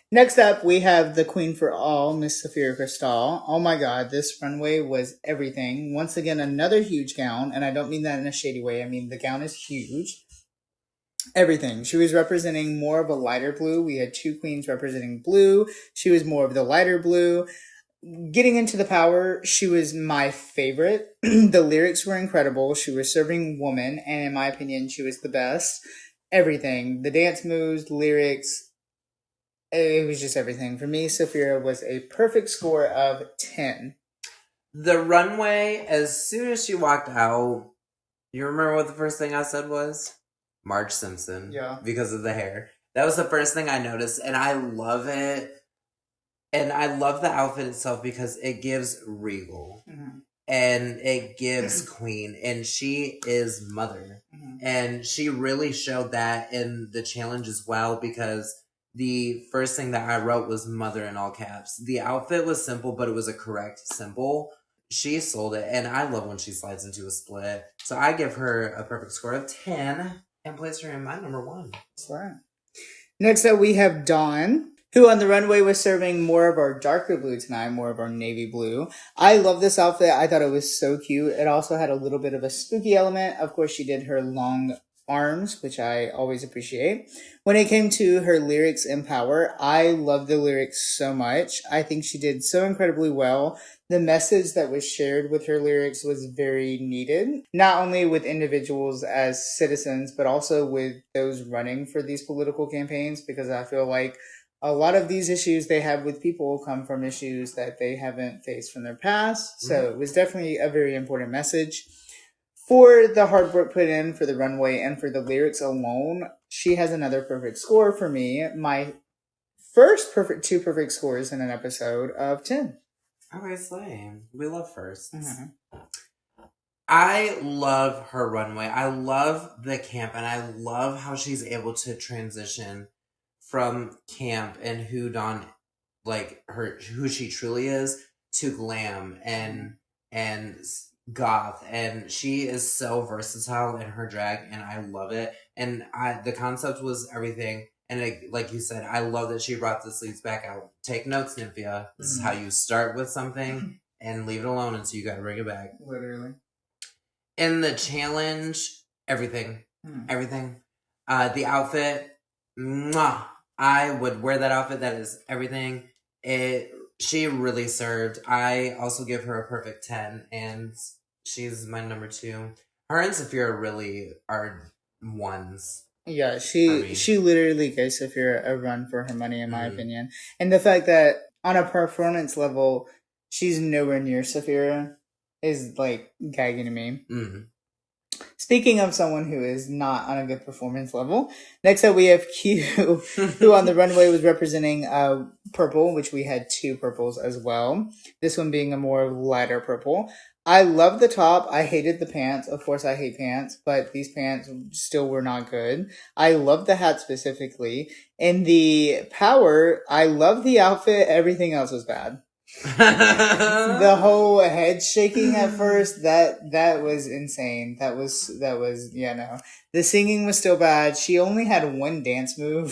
Next up, we have the Queen for All, Miss Safira Cristal. Oh my God, this runway was everything. Once again, another huge gown, and I don't mean that in a shady way. I mean, the gown is huge. everything. She was representing more of a lighter blue. We had two queens representing blue. She was more of the lighter blue. Getting into the power, she was my favorite. The lyrics were incredible. She was serving woman, and in my opinion, she was the best. Everything. The dance moves, lyrics, it was just everything. For me, Saphira was a perfect score of 10. The runway, as soon as she walked out, you remember what the first thing I said was? Marge Simpson. Yeah. Because of the hair. That was the first thing I noticed, and I love it. And I love the outfit itself because it gives regal. Mm-hmm. And it gives queen. And she is mother. Mm-hmm. And she really showed that in the challenge as well, because the first thing that I wrote was mother in all caps. The outfit was simple, but it was a correct symbol. She sold it. And I love when she slides into a split. So I give her a perfect score of 10 and place her in my number 1. That's right. Next up, we have Dawn, who on the runway was serving more of our darker blue tonight, more of our navy blue. I love this outfit. I thought it was so cute. It also had a little bit of a spooky element. Of course, she did her long arms, which I always appreciate. When it came to her lyrics and power, I love the lyrics so much. I think she did so incredibly well. The message that was shared with her lyrics was very needed, not only with individuals as citizens, but also with those running for these political campaigns, because I feel like a lot of these issues they have with people come from issues that they haven't faced from their past. So it was definitely a very important message. For the hard work put in for the runway and for the lyrics alone, she has another perfect score for me. My first two perfect scores in an episode of 10. Okay, slay. We love firsts. Mm-hmm. I love her runway. I love the camp, and I love how she's able to transition from camp and who Dawn, like who she truly is, to glam and goth, and she is so versatile in her drag, and I love it. And the concept was everything, and like you said, I love that she brought the sleeves back out. Take notes, Nymphia. This is how you start with something and leave it alone until you gotta bring it back. Literally. In the challenge, everything. The outfit, mwah. I would wear that outfit. That is everything. She really served. I also give her a perfect 10, and she's my number 2. Her and Saphira really are ones. Yeah, she literally gave Saphira a run for her money, in my opinion. And the fact that on a performance level, she's nowhere near Saphira is like gagging to me. Mm-hmm. Speaking of someone who is not on a good performance level, next up we have Q, who on the runway was representing purple, which we had 2 purples as well. This one being a more lighter purple. I love the top. I hated the pants. Of course, I hate pants, but these pants still were not good. I love the hat specifically. In the power, I love the outfit. Everything else was bad. The whole head shaking at first, that was insane. That was no. The singing was still bad. She only had one dance move,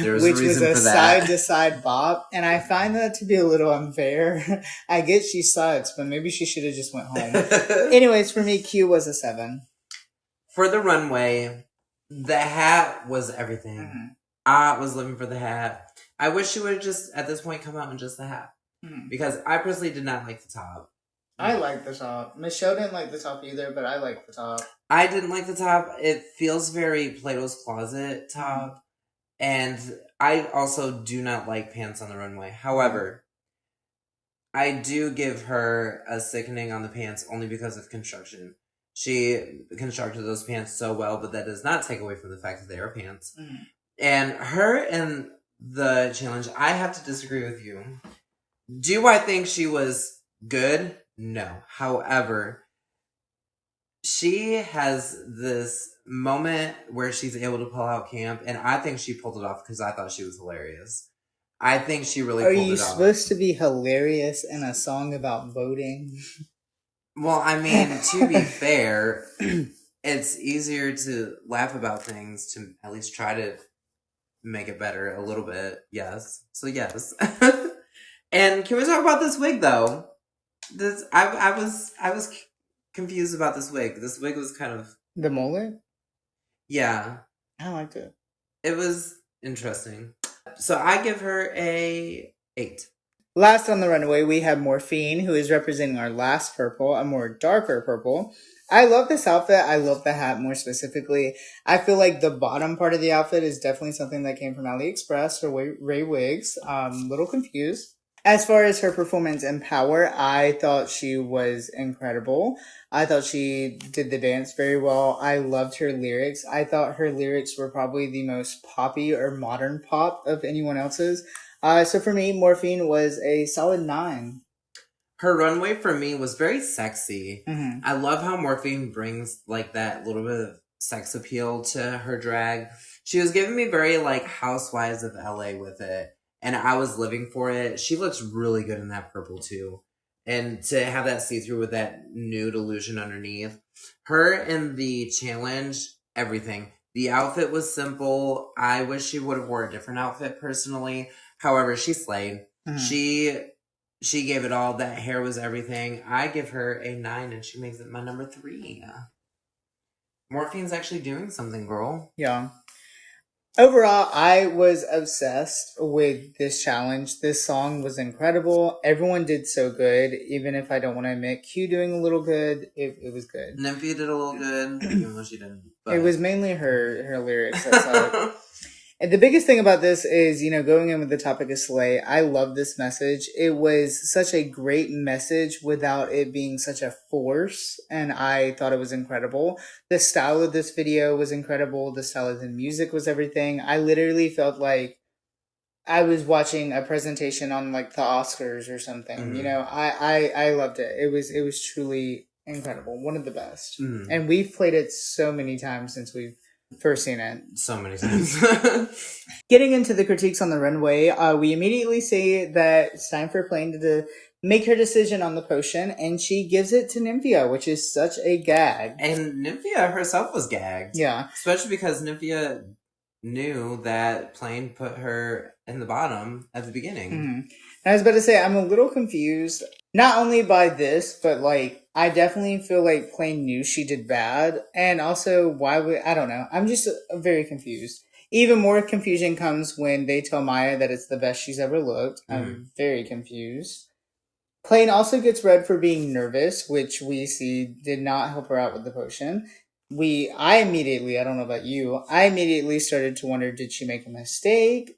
which was a side to side bop, and I find that to be a little unfair. I get she sucks, but maybe she should have just went home. Anyways, for me, Q was a 7. For the runway, the hat was everything. Mm-hmm. I was living for the hat. I wish she would have just, at this point, come out in just the hat. Because I personally did not like the top. I like the top. Michelle didn't like the top either, but I like the top. I didn't like the top. It feels very Plato's Closet top. And I also do not like pants on the runway. However, I do give her a sickening on the pants only because of construction. She constructed those pants so well, but that does not take away from the fact that they are pants. And her and the challenge, I have to disagree with you. Do I think she was good? No. However, she has this moment where she's able to pull out camp, and I think she pulled it off because I thought she was hilarious. I think she really pulled it off. Are you supposed to be hilarious in a song about voting? Well, I mean, to be fair, it's easier to laugh about things to at least try to make it better a little bit. Yes. So yes. And can we talk about this wig though? I was confused about this wig. This wig was kind of the mullet. Yeah. I liked it. It was interesting. So I give her a 8. Last on the runway, we have Morphine, who is representing our last purple, a more darker purple. I love this outfit. I love the hat more specifically. I feel like the bottom part of the outfit is definitely something that came from AliExpress or Ray Wigs. Little confused. As far as her performance in Power, I thought she was incredible. I thought she did the dance very well. I loved her lyrics. I thought her lyrics were probably the most poppy or modern pop of anyone else's. So for me, Morphine was a solid 9. Her runway for me was very sexy. Mm-hmm. I love how Morphine brings like that little bit of sex appeal to her drag. She was giving me very like Housewives of LA with it, and I was living for it. She looks really good in that purple too. And to have that see-through with that nude illusion underneath. Her in the challenge, everything. The outfit was simple. I wish she would have wore a different outfit personally. However, she slayed. Mm-hmm. She gave it all. That hair was everything. I give her a 9 and she makes it my number 3. Morphine's actually doing something, girl. Yeah. Overall, I was obsessed with this challenge. This song was incredible. Everyone did so good. Even if I don't want to admit Q doing a little good, it was good. Nymphia did a little good, even though she didn't. But... It was mainly her lyrics. And the biggest thing about this is, going in with the topic of Slay, I love this message. It was such a great message without it being such a force, and I thought it was incredible. The style of this video was incredible. The style of the music was everything. I literally felt like I was watching a presentation on like the Oscars or something. Mm-hmm. I loved it. It was truly incredible. One of the best. Mm-hmm. And we've played it so many times since we've first seen it. So many times. Getting into the critiques on the runway, we immediately say that it's time for Plain to make her decision on the potion, and she gives it to Nymphia, which is such a gag. And Nymphia herself was gagged. Yeah. Especially because Nymphia knew that Plain put her in the bottom at the beginning. Mm-hmm. I was about to say, I'm a little confused, not only by this, but like, I definitely feel like Plain knew she did bad. And also, I don't know. I'm just very confused. Even more confusion comes when they tell Maya that it's the best she's ever looked. Mm-hmm. I'm very confused. Plain also gets red for being nervous, which we see did not help her out with the potion. I don't know about you, I immediately started to wonder, did she make a mistake?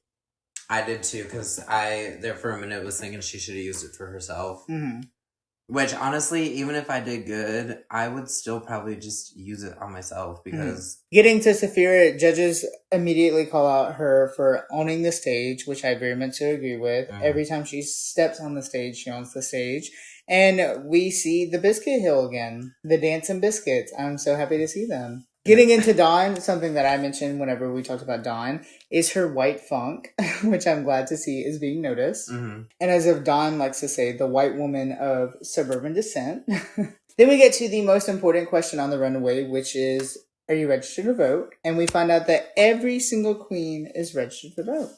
I did too, because I, there for a minute, was thinking she should have used it for herself. Mm-hmm. Which, honestly, even if I did good, I would still probably just use it on myself, because... Mm-hmm. Getting to Saphira, judges immediately call out her for owning the stage, which I very much agree with. Mm-hmm. Every time she steps on the stage, she owns the stage. And we see the Biscuit Hill again. The Dancing Biscuits. I'm so happy to see them. Getting into Dawn, something that I mentioned whenever we talked about Dawn, is her white funk, which I'm glad to see is being noticed. Mm-hmm. And as if Dawn likes to say, the white woman of suburban descent. Then we get to the most important question on the runway, which is, are you registered to vote? And we find out that every single queen is registered to vote.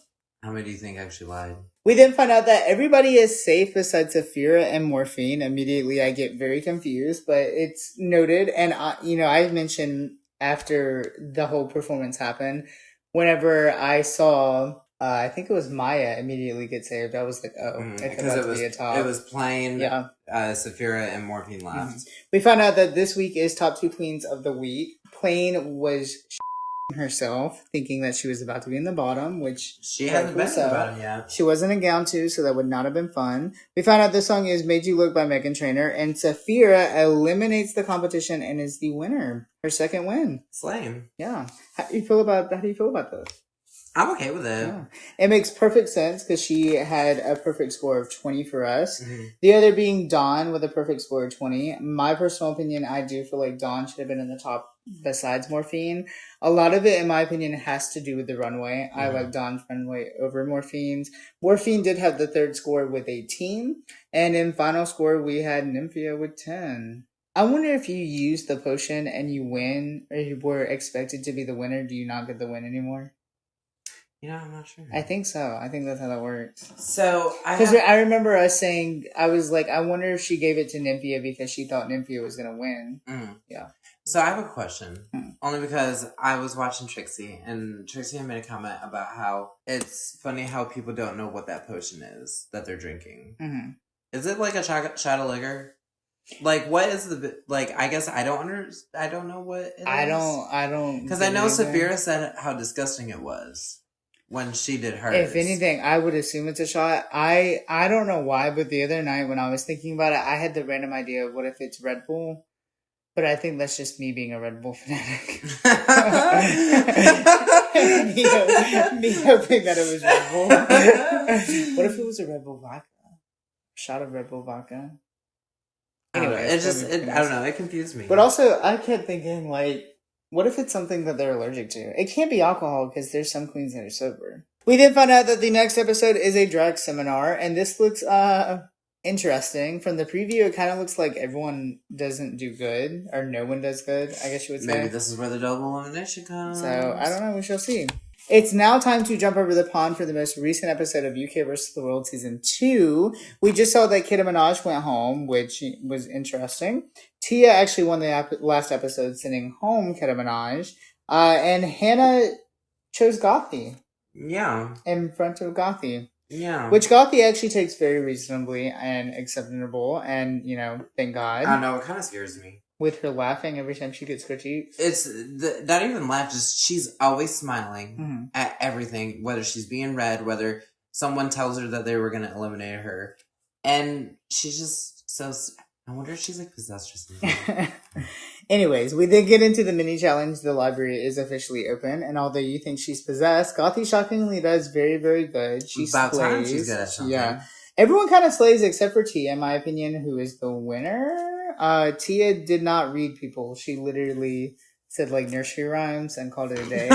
How many do you think actually lied? We then find out that everybody is safe besides Saphira and Morphine. Immediately, I get very confused, but it's noted. And, I mentioned after the whole performance happened, whenever I saw, I think it was Maya immediately get saved, I was like, because it was Plain, yeah. Saphira and Morphine left. Mm-hmm. We found out that this week is top 2 queens of the week. Plain was herself, thinking that she was about to be in the bottom, which she hadn't been in the bottom yet. She wasn't in gown 2, so that would not have been fun. We found out this song is Made You Look by Meghan Trainor, and Saphira eliminates the competition and is the winner. Her second win. Slaying. Yeah. How do you feel about this? I'm okay with it. Yeah. It makes perfect sense because she had a perfect score of 20 for us. Mm-hmm. The other being Dawn with a perfect score of 20. My personal opinion, I do feel like Dawn should have been in the top besides Morphine. A lot of it, in my opinion, has to do with the runway. Mm-hmm. I like Dawn's runway over Morphine's. Morphine did have the third score with 18. And in final score, we had Nymphia with 10. I wonder if you use the potion and you win, or you were expected to be the winner, do you not get the win anymore? I'm not sure. I think so. I think that's how that works. So, I remember us saying, I was like, I wonder if she gave it to Nymphia because she thought Nymphia was going to win. Mm. Yeah. So I have a question. Only because I was watching Trixie, and Trixie had made a comment about how it's funny how people don't know what that potion is that they're drinking. Mm-hmm. Is it like a shot of liquor? Like, what is the, like, I guess I don't know what it is. I don't. Because I know Saphira said how disgusting it was when she did hers. If anything, I would assume it's a shot. I don't know why, but the other night when I was thinking about it, I had the random idea of what if it's Red Bull? But I think that's just me being a Red Bull fanatic. me hoping that it was Red Bull. What if it was a Red Bull vodka? Shot of Red Bull vodka? Anyway, I don't know. It confused me. But also, I kept thinking, like, what if it's something that they're allergic to? It can't be alcohol because there's some queens that are sober. We then found out that the next episode is a drag seminar, and this looks interesting. From the preview, it kind of looks like everyone doesn't do good, or no one does good, I guess you would say. Maybe this is where the double elimination comes. So, I don't know. We shall see. It's now time to jump over the pond for the most recent episode of UK vs. the World Season 2. We just saw that Kidda Minaj went home, which was interesting. Tia actually won the last episode, sending home Kidda Minaj. And Hannah chose Gothi. Yeah. In front of Gothi. Yeah. Which Gothi actually takes very reasonably and acceptable. And, thank God. I don't know. It kind of scares me. With her laughing every time she gets critiqued. It's not even laugh, just she's always smiling at everything, whether she's being read, whether someone tells her that they were going to eliminate her. And she's just so... I wonder if she's like possessed or something. Anyways, we then get into the mini challenge. The library is officially open, and although you think she's possessed, Gothi shockingly does very, very good. She About slays. time she's good at something. Yeah. Everyone kind of slays except for Tia, in my opinion, who is the winner. Tia did not read people. She literally said like nursery rhymes and called it a day.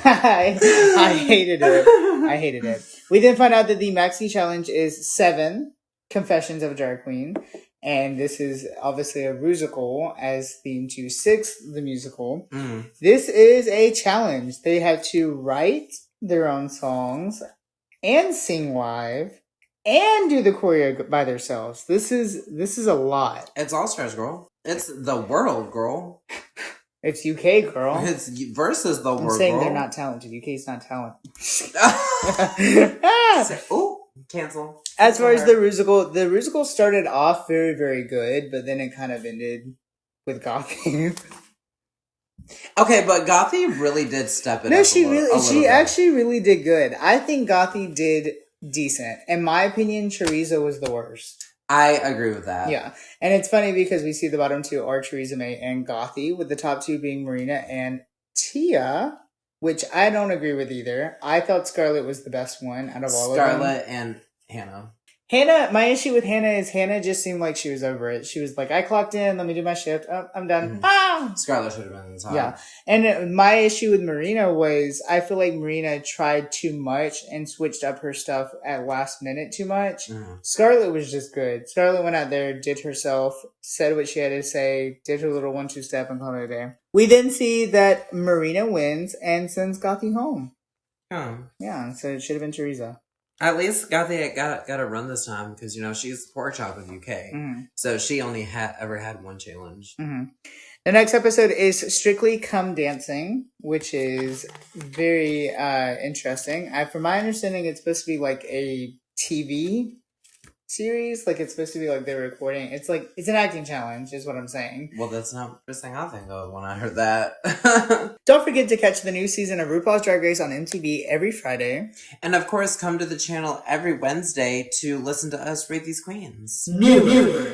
I hated it. We then find out that the maxi challenge is 7 confessions of a drag queen. And this is obviously a musical as theme to 6, the musical. This is a challenge. They have to write their own songs and sing live. And do the choreo by themselves. This is a lot. It's All Stars, girl. It's the world, girl. It's UK, girl. It's versus the world, girl. I'm saying they're not talented. UK's not talented. Ooh, cancel. As far as the musical started off very, very good, but then it kind of ended with Gothi. Okay, but Gothi really did step it up. No, she actually really did good. I think Gothi did decent. In my opinion, Chorizo was the worst. I agree with that. Yeah. And it's funny because we see the bottom 2 are Chorizo May and Gothi, with the top 2 being Marina and Tia, which I don't agree with either. I thought Scarlett was the best one out of all of them. Scarlett and Hannah. My issue with Hannah is Hannah just seemed like she was over it. She was like, I clocked in, let me do my shift. Oh, I'm done. Scarlett should have been in the top. Yeah. And my issue with Marina was I feel like Marina tried too much and switched up her stuff at last minute too much. Scarlett was just good. Scarlett went out there, did herself, said what she had to say, did her little 1-2 step and called it a day. We then see that Marina wins and sends Gothi home. Oh. Yeah, so it should have been Teresa. At least got a run this time because, she's the pork chop of UK. So she only ever had one challenge. The next episode is Strictly Come Dancing, which is very interesting. From my understanding, it's supposed to be like a TV series. Like, it's supposed to be like they're recording. It's an acting challenge, is what I'm saying. Well, that's not the first thing I think of when I heard that. Don't forget to catch the new season of RuPaul's Drag Race on MTV every Friday. And of course, come to the channel every Wednesday to listen to us rate these queens. New.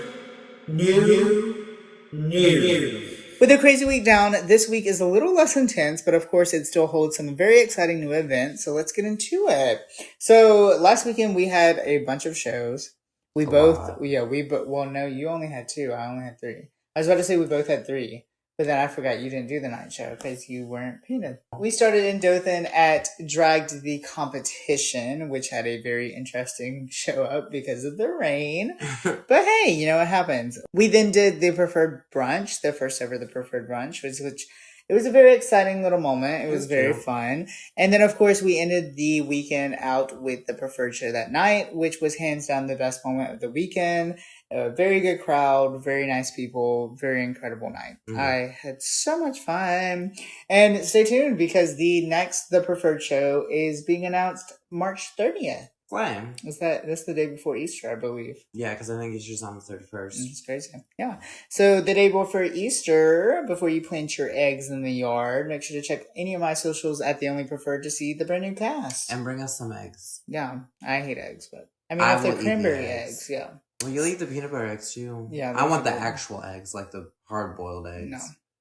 With a crazy week down, this week is a little less intense, but of course it still holds some very exciting new events, so let's get into it. So last weekend we had a bunch of shows. Well, no, you only had 2. I only had 3. I was about to say we both had 3, but then I forgot you didn't do the night show because you weren't painted. We started in Dothan at Dragged the Competition, which had a very interesting show up because of the rain. But hey, it happens. We then did the Preferred Brunch, the first ever the Preferred Brunch, which it was a very exciting little moment. It was very cute. fun. And then, of course, we ended the weekend out with the preferred show that night, which was hands down the best moment of the weekend. A very good crowd, very nice people, very incredible night. Mm-hmm. I had so much fun. And stay tuned because the preferred show is being announced March 30th. Flame. That's the day before Easter, I believe. Yeah, because I think Easter's on the 31st. It's crazy. Yeah. So the day before Easter, before you plant your eggs in the yard, make sure to check any of my socials at The Only Preferred to see the brand new cast. And bring us some eggs. Yeah. I hate eggs, but I mean, if they're cranberry eggs, yeah. Well, you'll eat the peanut butter eggs too. Yeah. I want the actual eggs, like the hard-boiled eggs. No.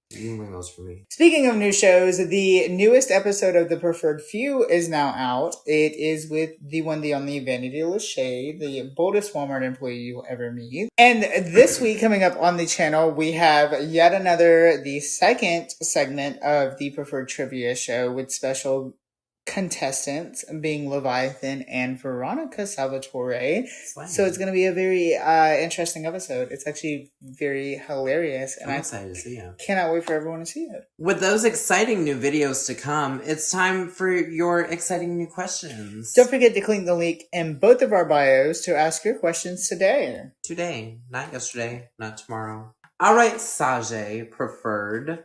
You can bring those for me. Speaking of new shows, the newest episode of The Preferred Few is now out. It is with the one, the only Vanity Lachey, the boldest Walmart employee you'll ever meet. And this week, coming up on the channel, we have yet another, the second segment of the Preferred Trivia Show with special contestants being Leviathan and Veronica Salvatore. So it's going to be a very interesting episode. It's actually very hilarious. And I'm excited to see it. Cannot wait for everyone to see it. With those exciting new videos to come, it's time for your exciting new questions. Don't forget to click the link in both of our bios to ask your questions today. Today, not yesterday, not tomorrow. All right, Sage Preferred.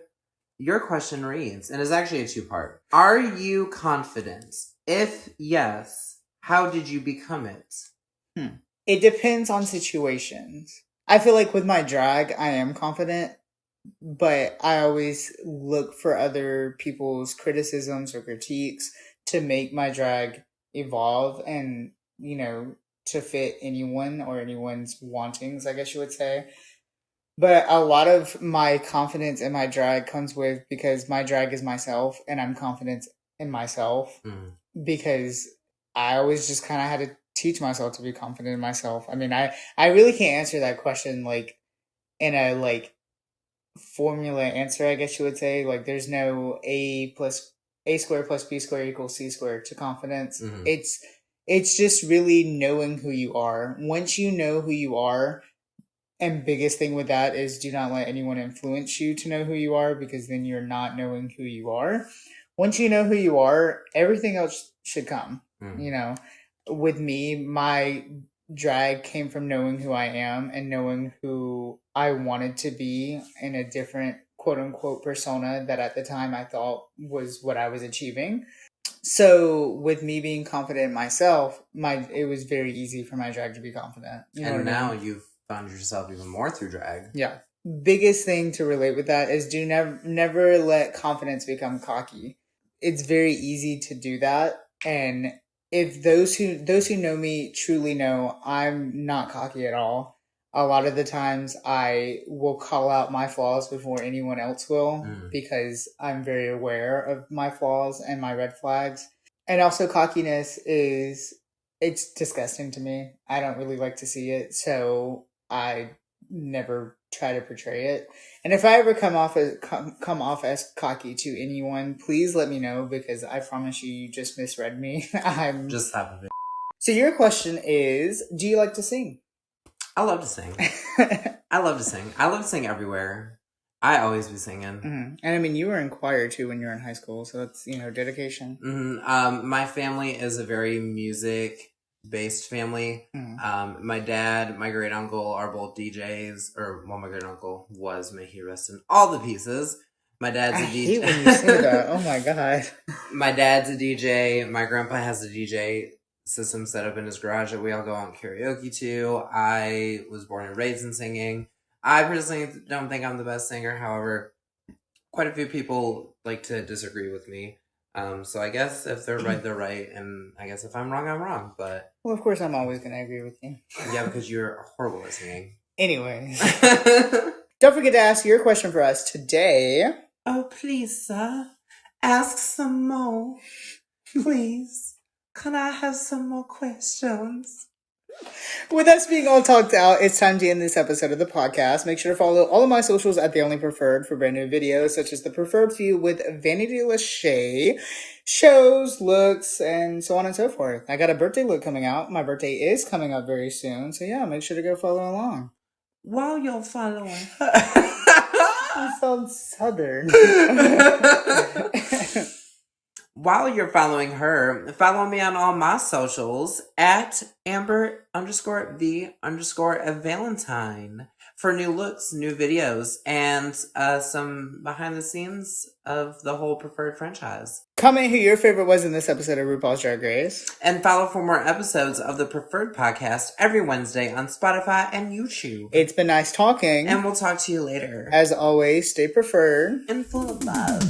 Your question reads, and it's actually a two-part. Are you confident? If yes, how did you become it? It depends on situations. I feel like with my drag, I am confident, but I always look for other people's criticisms or critiques to make my drag evolve and, to fit anyone or anyone's wantings, I guess you would say. But a lot of my confidence in my drag comes with because my drag is myself and I'm confident in myself because I always just kind of had to teach myself to be confident in myself. I mean, I really can't answer that question in a formula answer, I guess you would say. Like there's no A squared plus B squared equals C squared to confidence. Mm-hmm. It's just really knowing who you are. Once you know who you are, and biggest thing with that is do not let anyone influence you to know who you are because then you're not knowing who you are. Once you know who you are, everything else should come. With me, my drag came from knowing who I am and knowing who I wanted to be in a different quote unquote persona that at the time I thought was what I was achieving. So with me being confident in myself, it was very easy for my drag to be confident. And now you've found yourself even more through drag. Yeah. Biggest thing to relate with that is never let confidence become cocky. It's very easy to do that. And if those who know me truly know I'm not cocky at all. A lot of the times I will call out my flaws before anyone else will because I'm very aware of my flaws and my red flags. And also cockiness it's disgusting to me. I don't really like to see it. So I never try to portray it. And if I ever come off as cocky to anyone, please let me know because I promise you just misread me. I'm just half of it. So your question is, do you like to sing? I love to sing. I love to sing. I love to sing everywhere. I always be singing. Mm-hmm. And I mean, you were in choir too when you were in high school, so that's, dedication. Mm-hmm. My family is a very music-based family. Mm-hmm. My dad, my great uncle are both DJs, my great uncle was, may he rest in all the pieces. My dad's a DJ. I hate when you say that. Oh my God. My dad's a DJ. My grandpa has a DJ system set up in his garage that we all go out and karaoke to. I was born and raised in singing. I personally don't think I'm the best singer. However, quite a few people like to disagree with me. So I guess if they're right, they're right. And I guess if I'm wrong, I'm wrong. But well, of course, I'm always going to agree with you. Yeah, because you're horrible at singing. Anyways. Don't forget to ask your question for us today. Oh, please, sir. Ask some more. Please. Can I have some more questions? With us being all talked out, it's time to end this episode of the podcast. Make sure to follow all of my socials at The Only Preferred for brand new videos, such as The Preferred Few with Vanity Lachey, shows, looks, and so on and so forth. I got a birthday look coming out. My birthday is coming up very soon. So yeah, make sure to go follow along. While you're following You sound southern. While you're following her, follow me on all my socials at Amber_V_Valentine for new looks, new videos, and some behind the scenes of the whole Preferred franchise. Comment who your favorite was in this episode of RuPaul's Drag Race. And follow for more episodes of the Preferred podcast every Wednesday on Spotify and YouTube. It's been nice talking. And we'll talk to you later. As always, stay preferred. And full of love.